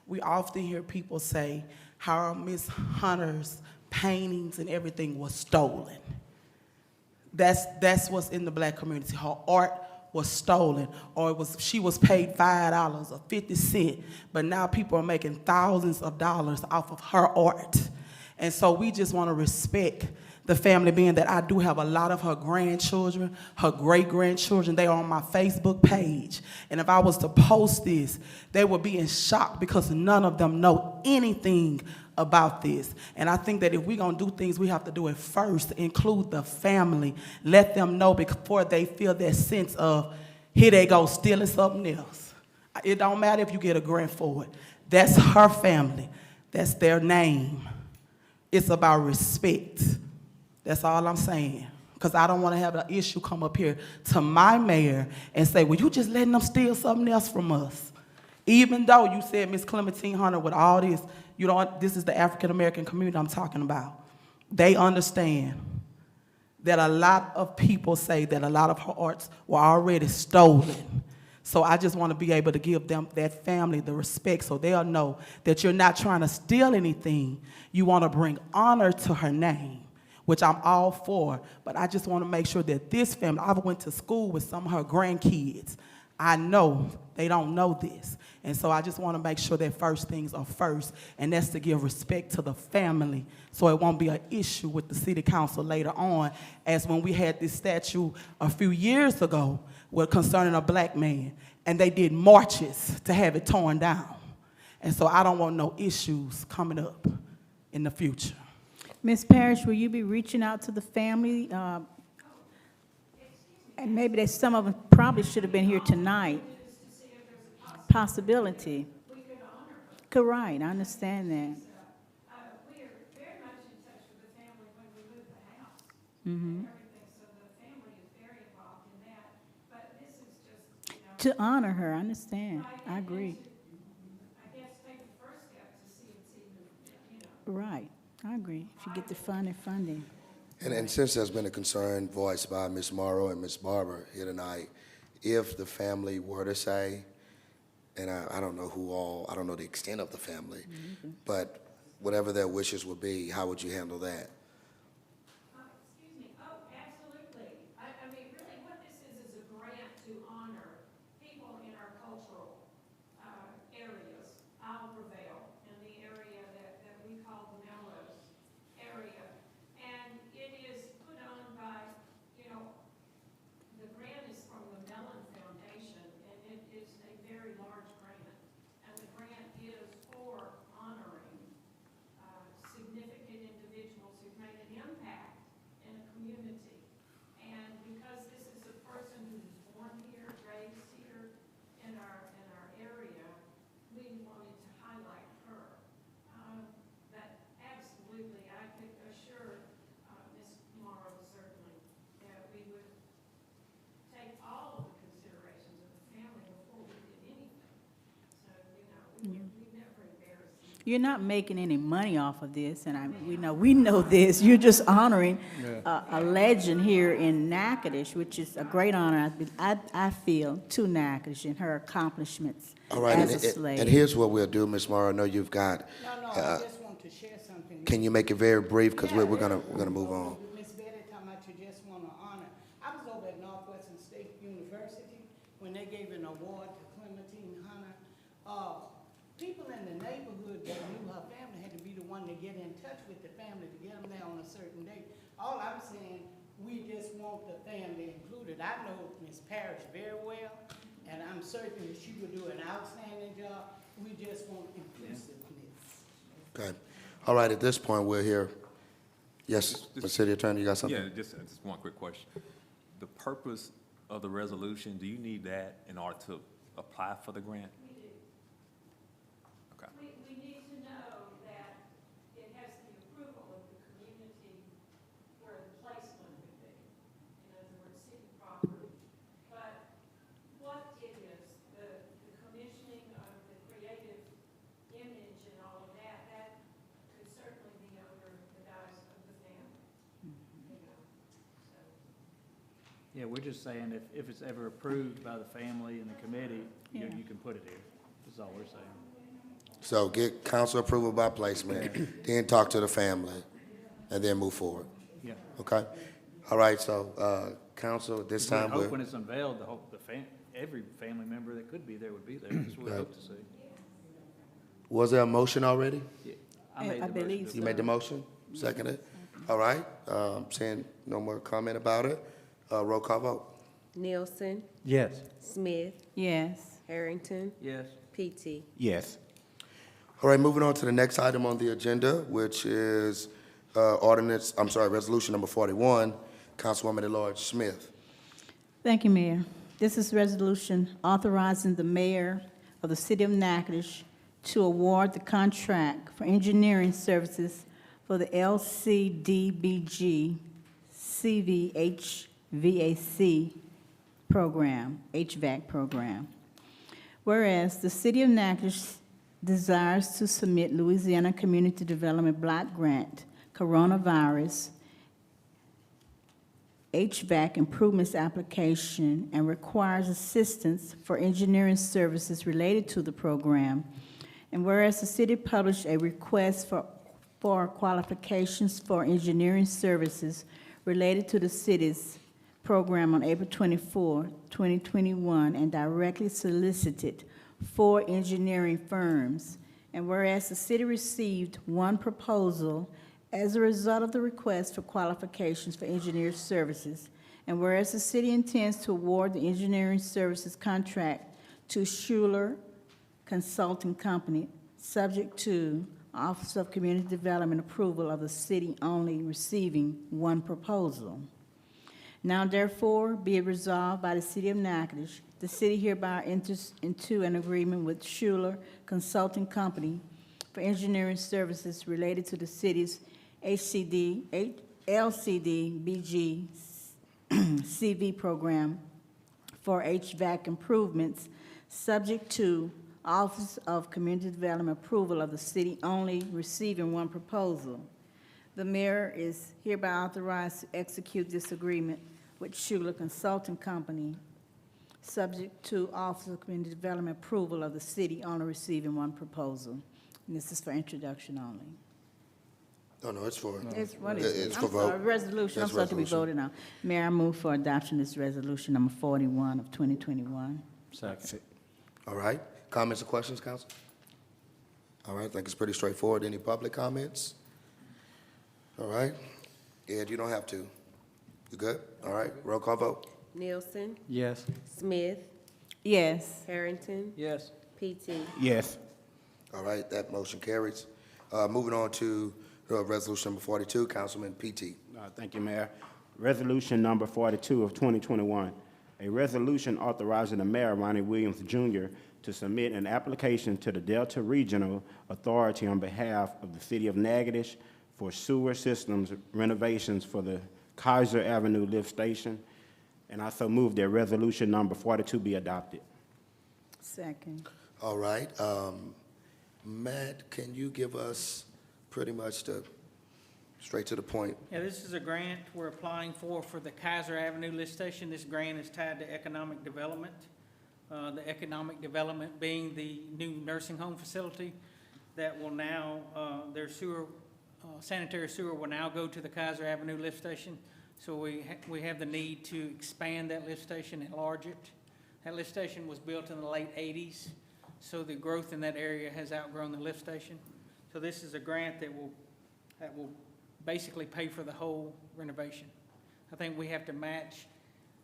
we often hear people say how Miss Hunter's paintings and everything was stolen. That's what's in the Black community. Her art was stolen, or she was paid $5 or 50 cents, but now people are making thousands of dollars off of her art. And so we just want to respect the family, being that I do have a lot of her grandchildren, her great-grandchildren. They are on my Facebook page. And if I was to post this, they would be in shock because none of them know anything about this. And I think that if we're going to do things, we have to do it first, include the family, let them know before they feel that sense of, here they go, stealing something else. It don't matter if you get a grant for it. That's her family. That's their name. It's about respect. That's all I'm saying. Because I don't want to have an issue come up here to my mayor and say, well, you just letting them steal something else from us. Even though you said Miss Clementine Hunter with all this, you know, this is the African-American community I'm talking about. They understand that a lot of people say that a lot of her arts were already stolen. So I just want to be able to give them, that family, the respect so they'll know that you're not trying to steal anything. You want to bring honor to her name, which I'm all for. But I just want to make sure that this family, I went to school with some of her grandkids. I know they don't know this. And so I just want to make sure that first things are first, and that's to give respect to the family so it won't be an issue with the city council later on, as when we had this statue a few years ago concerning a black man, and they did marches to have it torn down. And so I don't want no issues coming up in the future. Ms. Parish, will you be reaching out to the family? And maybe some of them probably should have been here tonight. Possibility. Right, I understand that. We are very much in touch with the family when we move the house. And everything, so the family is very involved in that. But this is just, To honor her, I understand. I agree. I guess take the first step to see it's even, Right, I agree. If you get the funding. And since there's been a concern voiced by Ms. Morrow and Ms. Barber here tonight, if the family were to say, and I don't know who all, I don't know the extent of the family, but whatever their wishes would be, how would you handle that? excuse me, oh, absolutely. I mean, really what this is a grant to honor people in our cultural areas. I'll prevail in the area that we call the Mellows area. And it is put on by, the grant is from the Mellon Foundation, and it is a very large grant. And the grant is for honoring significant individuals who've made an impact in a community. And because this is a person who was born here, raised here in our area, we wanted to highlight her. But absolutely, I could assure Ms. Morrow certainly that we would take all of the considerations of the family before we did anything. So, we never embarrass them. You're not making any money off of this, and we know this. You're just honoring a legend here in Natchitoches, which is a great honor, I feel, to Natchitoches and her accomplishments All right, as a slave. and here's what we'll do, Ms. Morrow. I know you've got, No, I just want to share something. can you make it very brief, because we're gonna move on. Miss Betty, talking about you just want to honor. I was over at Northwestern State University when they gave an award to Clementine Hunter. People in the neighborhood that knew her family had to be the one to get in touch with the family to get them there on a certain date. All I'm saying, we just want the family included. I know Miss Parish very well, and I'm certain that she would do an outstanding job. We just want inclusiveness. Okay. All right, at this point, we're here. Yes, Mr. City Attorney, you got something? Yeah, just one quick question. The purpose of the resolution, do you need that in order to apply for the grant? We do. Okay. We need to know that it has the approval of the community where the placement would be. In other words, city property. But what it is, the commissioning of the creative image and all of that, that could certainly be under the guise of the family. So. Yeah, we're just saying if it's ever approved by the family and the committee, you Yeah. you can put it here. That's all we're saying. So get council approval by placement, then talk to the family, and then move forward, Yeah. okay? All right, so, council, at this We time, hope when it's unveiled, every family member that could be there would be there. That's what we hope to see. was there a motion already? Yeah. I made the believe motion. You made the motion? Seconded? All right, seeing no more comment about it, roll call vote. Nielsen, Yes. Smith, Yes. Harrington, Yes. PT. Yes. All right, moving on to the next item on the agenda, which is resolution number 41, Councilwoman at-large Smith. Thank you, Mayor. This is resolution authorizing the mayor of the city of Natchitoches to award the contract for engineering services for the LCDBG CVHVAC program, HVAC program. Whereas the city of Natchez desires to submit Louisiana Community Development Block Grant Coronavirus HVAC improvements application and requires assistance for engineering services related to the program. And whereas the city published a request for qualifications for engineering services related to the city's program on April 24, 2021, and directly solicited 4 engineering firms. And whereas the city received 1 proposal as a result of the request for qualifications for engineer services, and whereas the city intends to award the engineering services contract to Schuler Consulting Company, subject to Office of Community Development approval of the city only receiving 1 proposal. Now therefore be it resolved by the city of Natchez, the city hereby enters into an agreement with Schuler Consulting Company for engineering services related to the city's LCD BG CV program for HVAC improvements, subject to Office of Community Development approval of the city only receiving 1 proposal. The mayor is hereby authorized to execute this agreement with Schuler Consulting Company, subject to Office of Community Development approval of the city only receiving 1 proposal. And this is for introduction only. No, it's for, It's, what is it? it's for I'm sorry, vote. resolution, I'm That's sorry, to be resolution. voted on. Mayor, I move for adoption of this resolution number 41 of 2021. Second. All right. Comments or questions, council? All right, I think it's pretty straightforward. Any public comments? All right. Ed, you don't have to. You good? All right, roll call vote. Nielsen, Yes. Smith, Yes. Harrington, Yes. PT. Yes. All right, that motion carries. Moving on to resolution number 42, Councilman PT. Thank you, Mayor. Resolution number 42 of 2021, a resolution authorizing the mayor, Ronnie Williams, Jr., to submit an application to the Delta Regional Authority on behalf of the city of Natchez for sewer systems renovations for the Kaiser Avenue lift station. And I so move that resolution number 42 be adopted. Second. All right, Matt, can you give us pretty much straight to the point? Yeah, this is a grant we're applying for the Kaiser Avenue lift station. This grant is tied to economic development. The economic development being the new nursing home facility that will now, their sewer, sanitary sewer will now go to the Kaiser Avenue lift station. So we have the need to expand that lift station, enlarge it. That lift station was built in the late 80s, so the growth in that area has outgrown the lift station. So this is a grant that will basically pay for the whole renovation. I think we have to match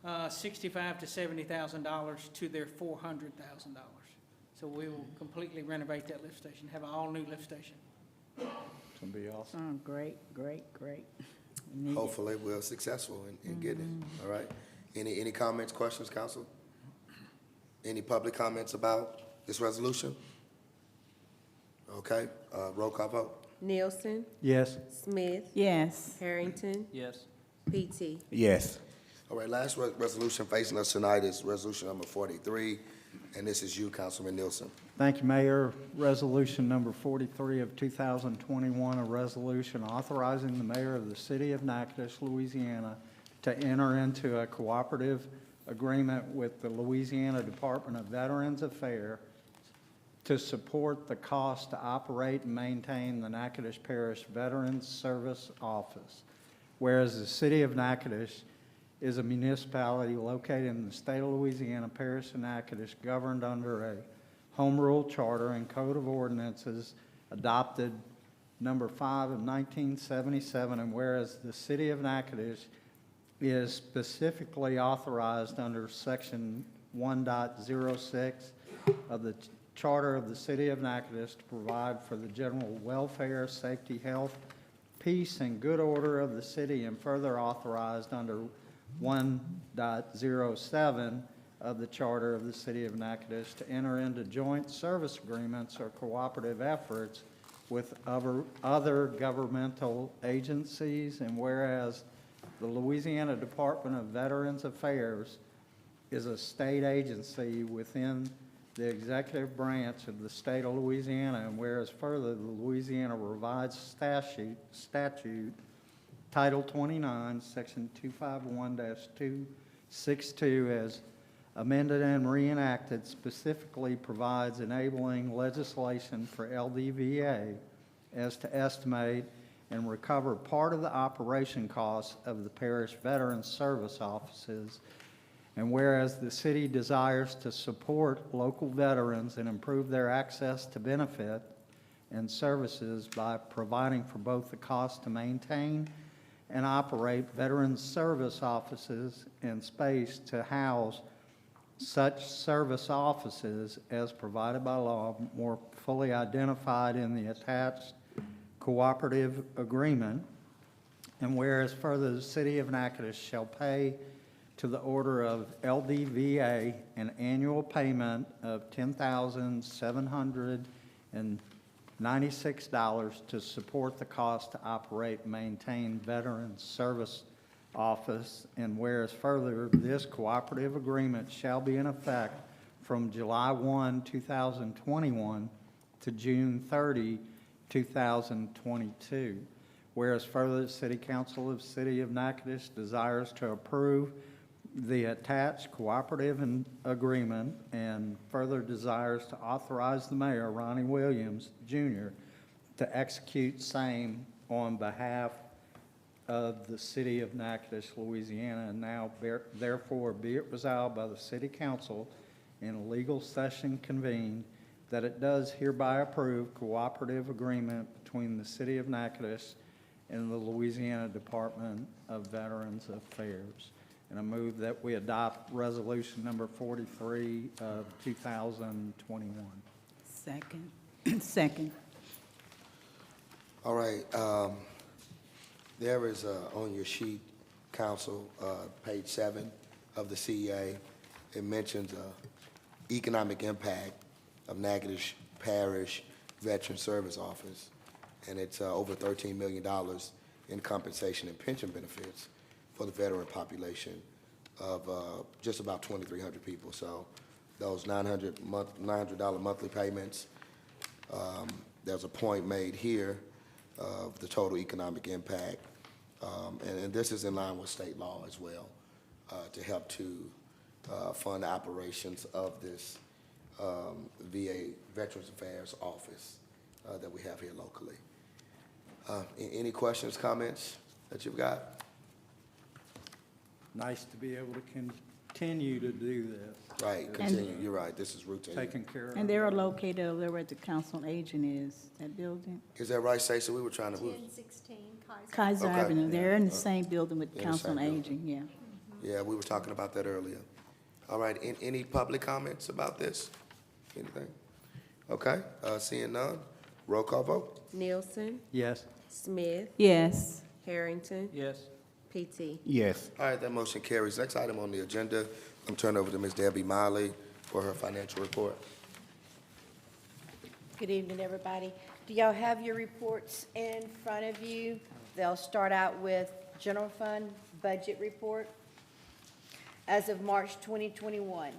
$65,000 to $70,000 to their $400,000. So we will completely renovate that lift station, have an all-new lift station. It's gonna be awesome. Oh, great, great, great. We need it. Hopefully, we're successful in getting it. All right. Any comments, questions, council? Any public comments about this resolution? Okay, roll call vote. Nielsen, Yes. Smith, Yes. Harrington, Yes. PT. Yes. All right, last resolution facing us tonight is resolution number 43, and this is you, Councilman Nielsen. Thank you, Mayor. Resolution number 43 of 2021, a resolution authorizing the mayor of the city of Natchez, Louisiana, to enter into a cooperative agreement with the Louisiana Department of Veterans Affairs to support the cost to operate and maintain the Natchez Parish Veterans Service Office. Whereas the city of Natchez is a municipality located in the state of Louisiana, Parish of Natchez, governed under a home rule charter and code of ordinances adopted number 5 of 1977, and whereas the city of Natchez is specifically authorized under section 1.06 of the charter of the city of Natchez to provide for the general welfare, safety, health, peace, and good order of the city, and further authorized under 1.07 of the charter of the city of Natchez to enter into joint service agreements or cooperative efforts with other governmental agencies, and whereas the Louisiana Department of Veterans Affairs is a state agency within the executive branch of the state of Louisiana, and whereas further, the Louisiana Revised Statute, Title 29, Section 251-262, as amended and reenacted, specifically provides enabling legislation for LDVA as to estimate and recover part of the operation costs of the parish veterans service offices. And whereas the city desires to support local veterans and improve their access to benefit and services by providing for both the cost to maintain and operate veterans service offices and space to house such service offices as provided by law, more fully identified in the attached cooperative agreement. And whereas further, the city of Natchez shall pay to the order of LDVA an annual payment of $10,796 to support the cost to operate and maintain Veterans Service Office. And whereas further, this cooperative agreement shall be in effect from July 1, 2021 to June 30, 2022. Whereas further, the City Council of the City of Natchez desires to approve the attached cooperative agreement and further desires to authorize the mayor, Ronnie Williams, Jr., to execute same on behalf of the City of Natchez, Louisiana. And now therefore be it resolved by the City Council in a legal session convened that it does hereby approve cooperative agreement between the City of Natchez and the Louisiana Department of Veterans Affairs. And I move that we adopt resolution number 43 of 2021. Second. Second. All right, there is, on your sheet, Council, page 7 of the CEA, it mentions economic impact of Natchez Parish Veteran Service Office, and it's over $13 million in compensation and pension benefits for the veteran population of just about 2,300 people. So those $900 monthly payments, there's a point made here of the total economic impact, and this is in line with state law as well, to help to fund the operations of this VA Veterans Affairs Office that we have here locally. Any questions, comments that you've got? Nice to be able to continue to do this. Right, continue, you're right, this is routine. Taken care of. And they're located over there where the council on aging is, that building. Is that right, Stacey? We were trying to, 1016 Kaiser Okay. Avenue, they're in the same building with In the council on same building. aging, yeah. yeah, we were talking about that earlier. All right, any public comments about this? Anything? Okay, seeing none, roll call vote? Nielsen, Yes. Smith, Yes. Harrington, Yes. PT. Yes. All right, that motion carries. Next item on the agenda, I'm turning over to Ms. Debbie Miley for her financial report. Good evening, everybody. Do y'all have your reports in front of you? They'll start out with general fund budget report as of March 2021.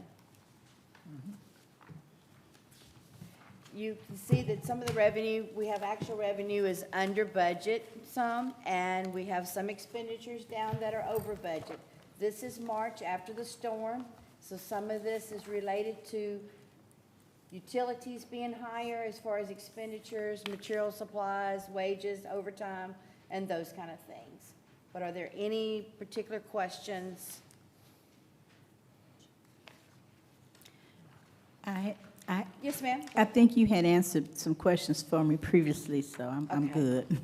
You can see that some of the revenue, we have actual revenue is under budget some, and we have some expenditures down that are over budget. This is March after the storm, so some of this is related to utilities being higher as far as expenditures, material supplies, wages, overtime, and those kind of things. But are there any particular questions? Yes, ma'am. I think you had answered some questions for me previously, so I'm Okay. good.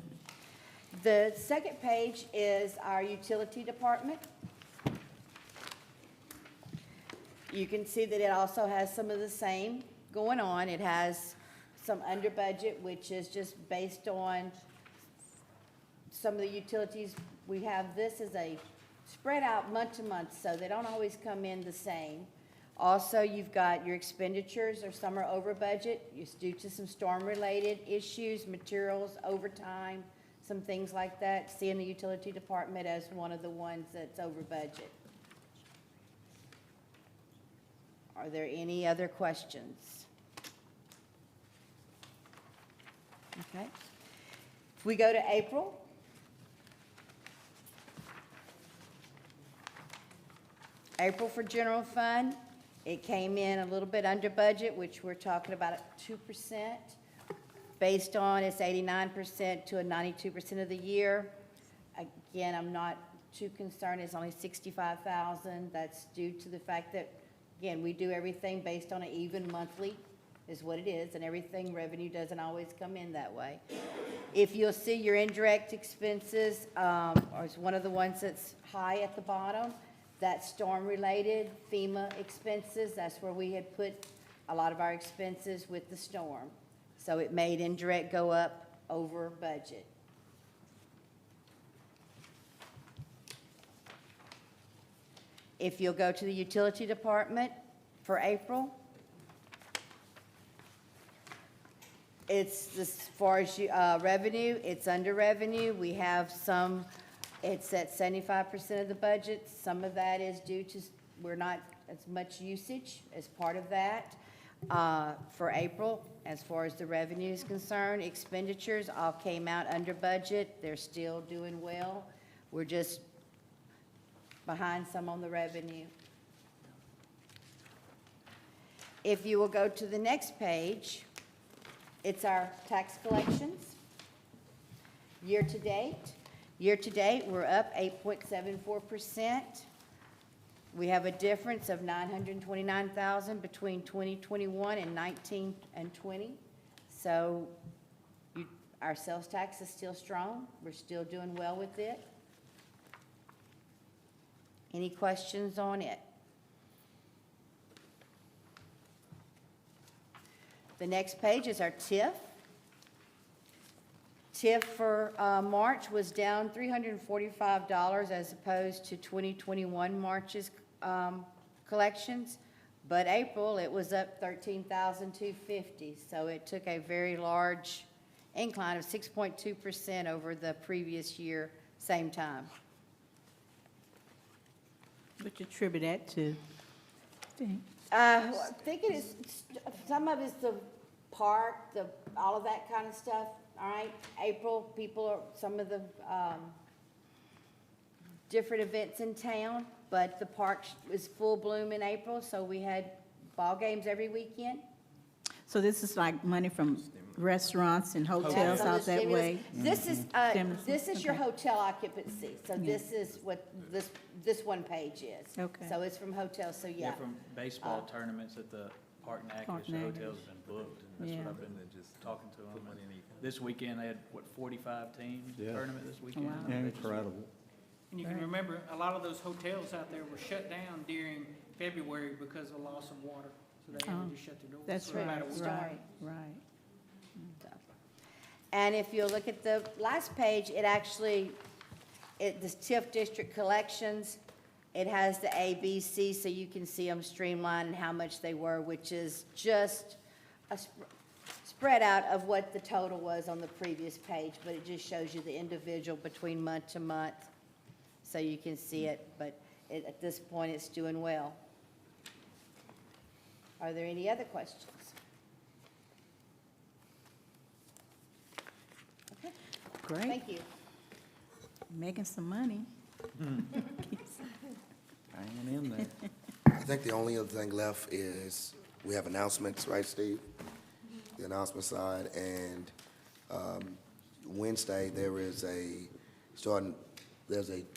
The second page is our utility department. You can see that it also has some of the same going on. It has some under budget, which is just based on some of the utilities. We have this as a spread out month to month, so they don't always come in the same. Also, you've got your expenditures, or some are over budget. It's due to some storm-related issues, materials, overtime, some things like that. Seeing the utility department as one of the ones that's over budget. Are there any other questions? Okay. If we go to April. April for general fund, it came in a little bit under budget, which we're talking about at 2%. based on its 89% to a 92% of the year. Again, I'm not too concerned, it's only 65,000. That's due to the fact that, again, we do everything based on an even monthly, is what it is, and everything, revenue doesn't always come in that way. If you'll see your indirect expenses, is one of the ones that's high at the bottom, that's storm-related, FEMA expenses, that's where we had put a lot of our expenses with the storm. So it made indirect go up over budget. If you'll go to the utility department for April, it's as far as revenue, it's under revenue. We have some, it's at 75% of the budget. Some of that is due to, we're not as much usage as part of that. For April, as far as the revenue is concerned, expenditures all came out under budget. They're still doing well. We're just behind some on the revenue. If you will go to the next page, it's our tax collections. Year to date, we're up 8.74%. We have a difference of $929,000 between 2021 and 19 and 20. So our sales tax is still strong. We're still doing well with it. Any questions on it? The next page is our TIF. TIF for March was down $345 as opposed to 2021 March's collections, but April, it was up $13,250. So it took a very large incline of 6.2% over the previous year, same time. What you attribute that to? I think it is, some of it's the park, all of that kind of stuff, all right? April, people are, some of the different events in town, but the park is full bloom in April, so we had ball games every weekend. So this is like money from restaurants and hotels So the out that stimulus- way? This is your Okay. hotel occupancy, so Yeah. this is what this one page is. Okay. So it's from hotels, so yeah. From baseball tournaments at the Park Natchez, Park the Natchez. hotels have been booked. That's Yeah. what I've been just talking to them. This weekend, they had, 45 teams Yeah. tournament this weekend? Wow. They just- Incredible. And you can remember, a lot of those hotels out there were shut down during February because of loss of water. So they had to just shut their doors. That's no right, matter what. right, right. And if you look at the last page, it actually, this TIF district collections, it has the A, B, C, so you can see them streamlined and how much they were, which is just a spread out of what the total was on the previous page, but it just shows you the individual between month to month, so you can see it, but at this point, it's doing well. Are there any other questions? Okay, Great, thank you. making some money. Hanging in there. I think the only other thing left is, we have announcements, right, Steve? The announcement side, and Wednesday, there's a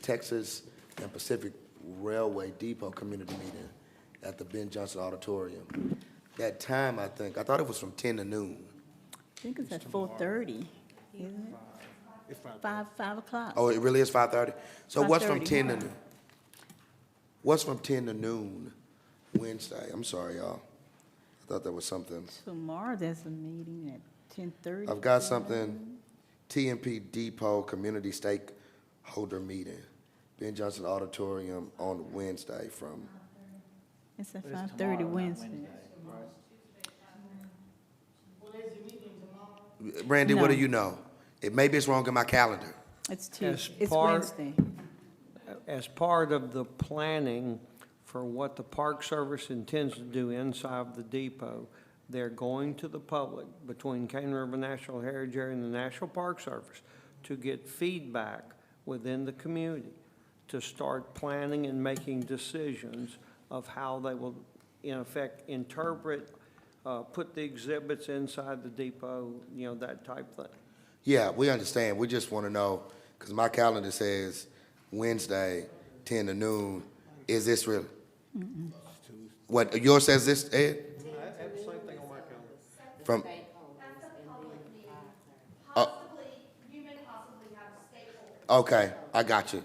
Texas and Pacific Railway Depot community meeting at the Ben Johnson Auditorium. That time, I thought it was from 10 to noon. I think it's at 4:30, isn't it? It's 5 o'clock. Oh, it really is 5:30? So what's from 5:30, 10 to yeah. noon? What's from 10 to noon Wednesday? I'm sorry, y'all. I thought there was something. Tomorrow, there's a meeting at 10:30. I've got something, TMP Depot Community Stakeholder Meeting, Ben Johnson Auditorium on Wednesday from, It's at But it's 5:30 tomorrow, not Wednesday. Randy, what No. do you know? Maybe it's wrong in my calendar. It's As Tuesday, it's part- Wednesday. As part of the planning for what the Park Service intends to do inside the depot, they're going to the public between Cane River National Heritage Area and the National Park Service to get feedback within the community to start planning and making decisions of how they will, in effect, interpret put the exhibits inside the depot, you know, that type thing. Yeah, we understand. We just want to know, because my calendar says Wednesday, 10 to noon. Is this really? What, yours says this, Ed? I have the same thing on my calendar. From, okay, I got you.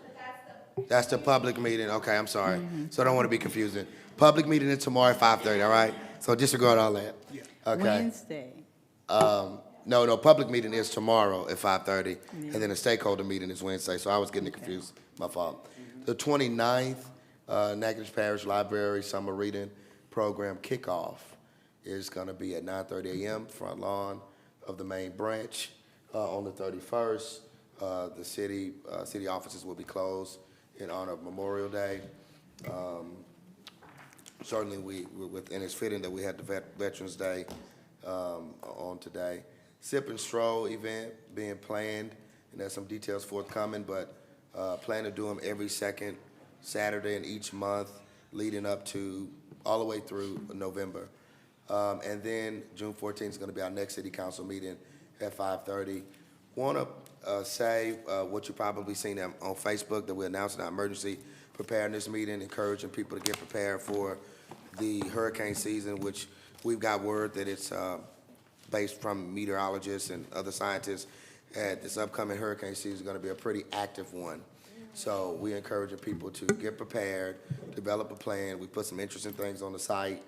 That's the public meeting. Okay, I'm sorry. So I don't want to be confusing. Public meeting is tomorrow at 5:30, all right? So disregard all that. Okay. Wednesday. No, public meeting is tomorrow at 5:30, and then the stakeholder meeting is Wednesday, so I was getting confused, my fault. The 29th, Natchez Parish Library Summer Reading Program Kickoff is gonna be at 9:30 a.m., front lawn of the main branch. On the 31st, the city offices will be closed in honor of Memorial Day. Certainly, and it's fitting that we had the Veterans Day on today. Sip and Stroll event being planned, and there's some details forthcoming, but plan to do them every second Saturday in each month, leading up to all the way through November. And then June 14th is going to be our next city council meeting at 5:30. Want to say what you've probably seen on Facebook, that we're announcing our emergency preparedness meeting, encouraging people to get prepared for the hurricane season, which we've got word that it's based from meteorologists and other scientists, that this upcoming hurricane season is going to be a pretty active one. So we're encouraging people to get prepared, develop a plan. We put some interesting things on the site,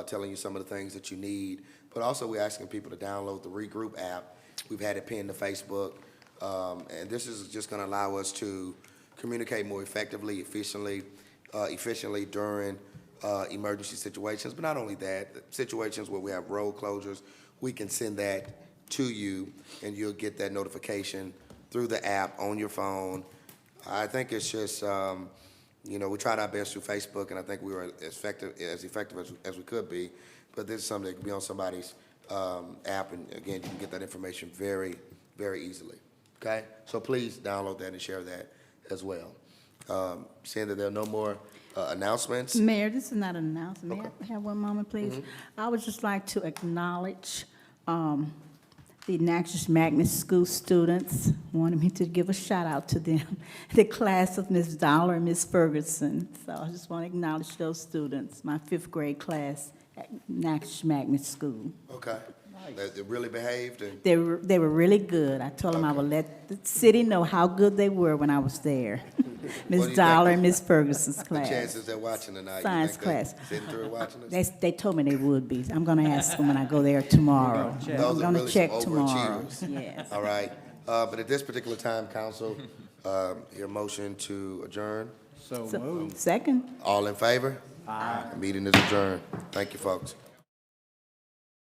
telling you some of the things that you need. But also we're asking people to download the Regroup app. We've had it pinned to Facebook. And this is just going to allow us to communicate more effectively, efficiently during emergency situations. But not only that, situations where we have road closures, we can send that to you, and you'll get that notification through the app on your phone. I think it's just, we tried our best through Facebook, and I think we were as effective as we could be. But this is something that can be on somebody's app, and again, you can get that information very, very easily. Okay? So please download that and share that as well. Seeing that there are no more announcements. Mayor, this is not an announcement. May I have one moment, please? I would just like to acknowledge the Natchez Magnet School students. Wanted me to give a shout out to them, the class of Miss Dollar and Miss Ferguson. So I just want to acknowledge those students, my 5th grade class at Natchez Magnet School. Okay. They really behaved, and They were really good. I told them I would let the city know how good they were when I was there. What do Miss you Dollar think and Miss Ferguson's the class. chances they're watching tonight? Science you think class. They sitting through watching us? They told me they would be. I'm going to ask them when I go there tomorrow. Those I'm are going to really check some tomorrow. overachievers. Yes. All right. But at this particular time, council, your motion to adjourn. So So, moved. second. All in favor? Aye. The meeting is adjourned. Thank you, folks.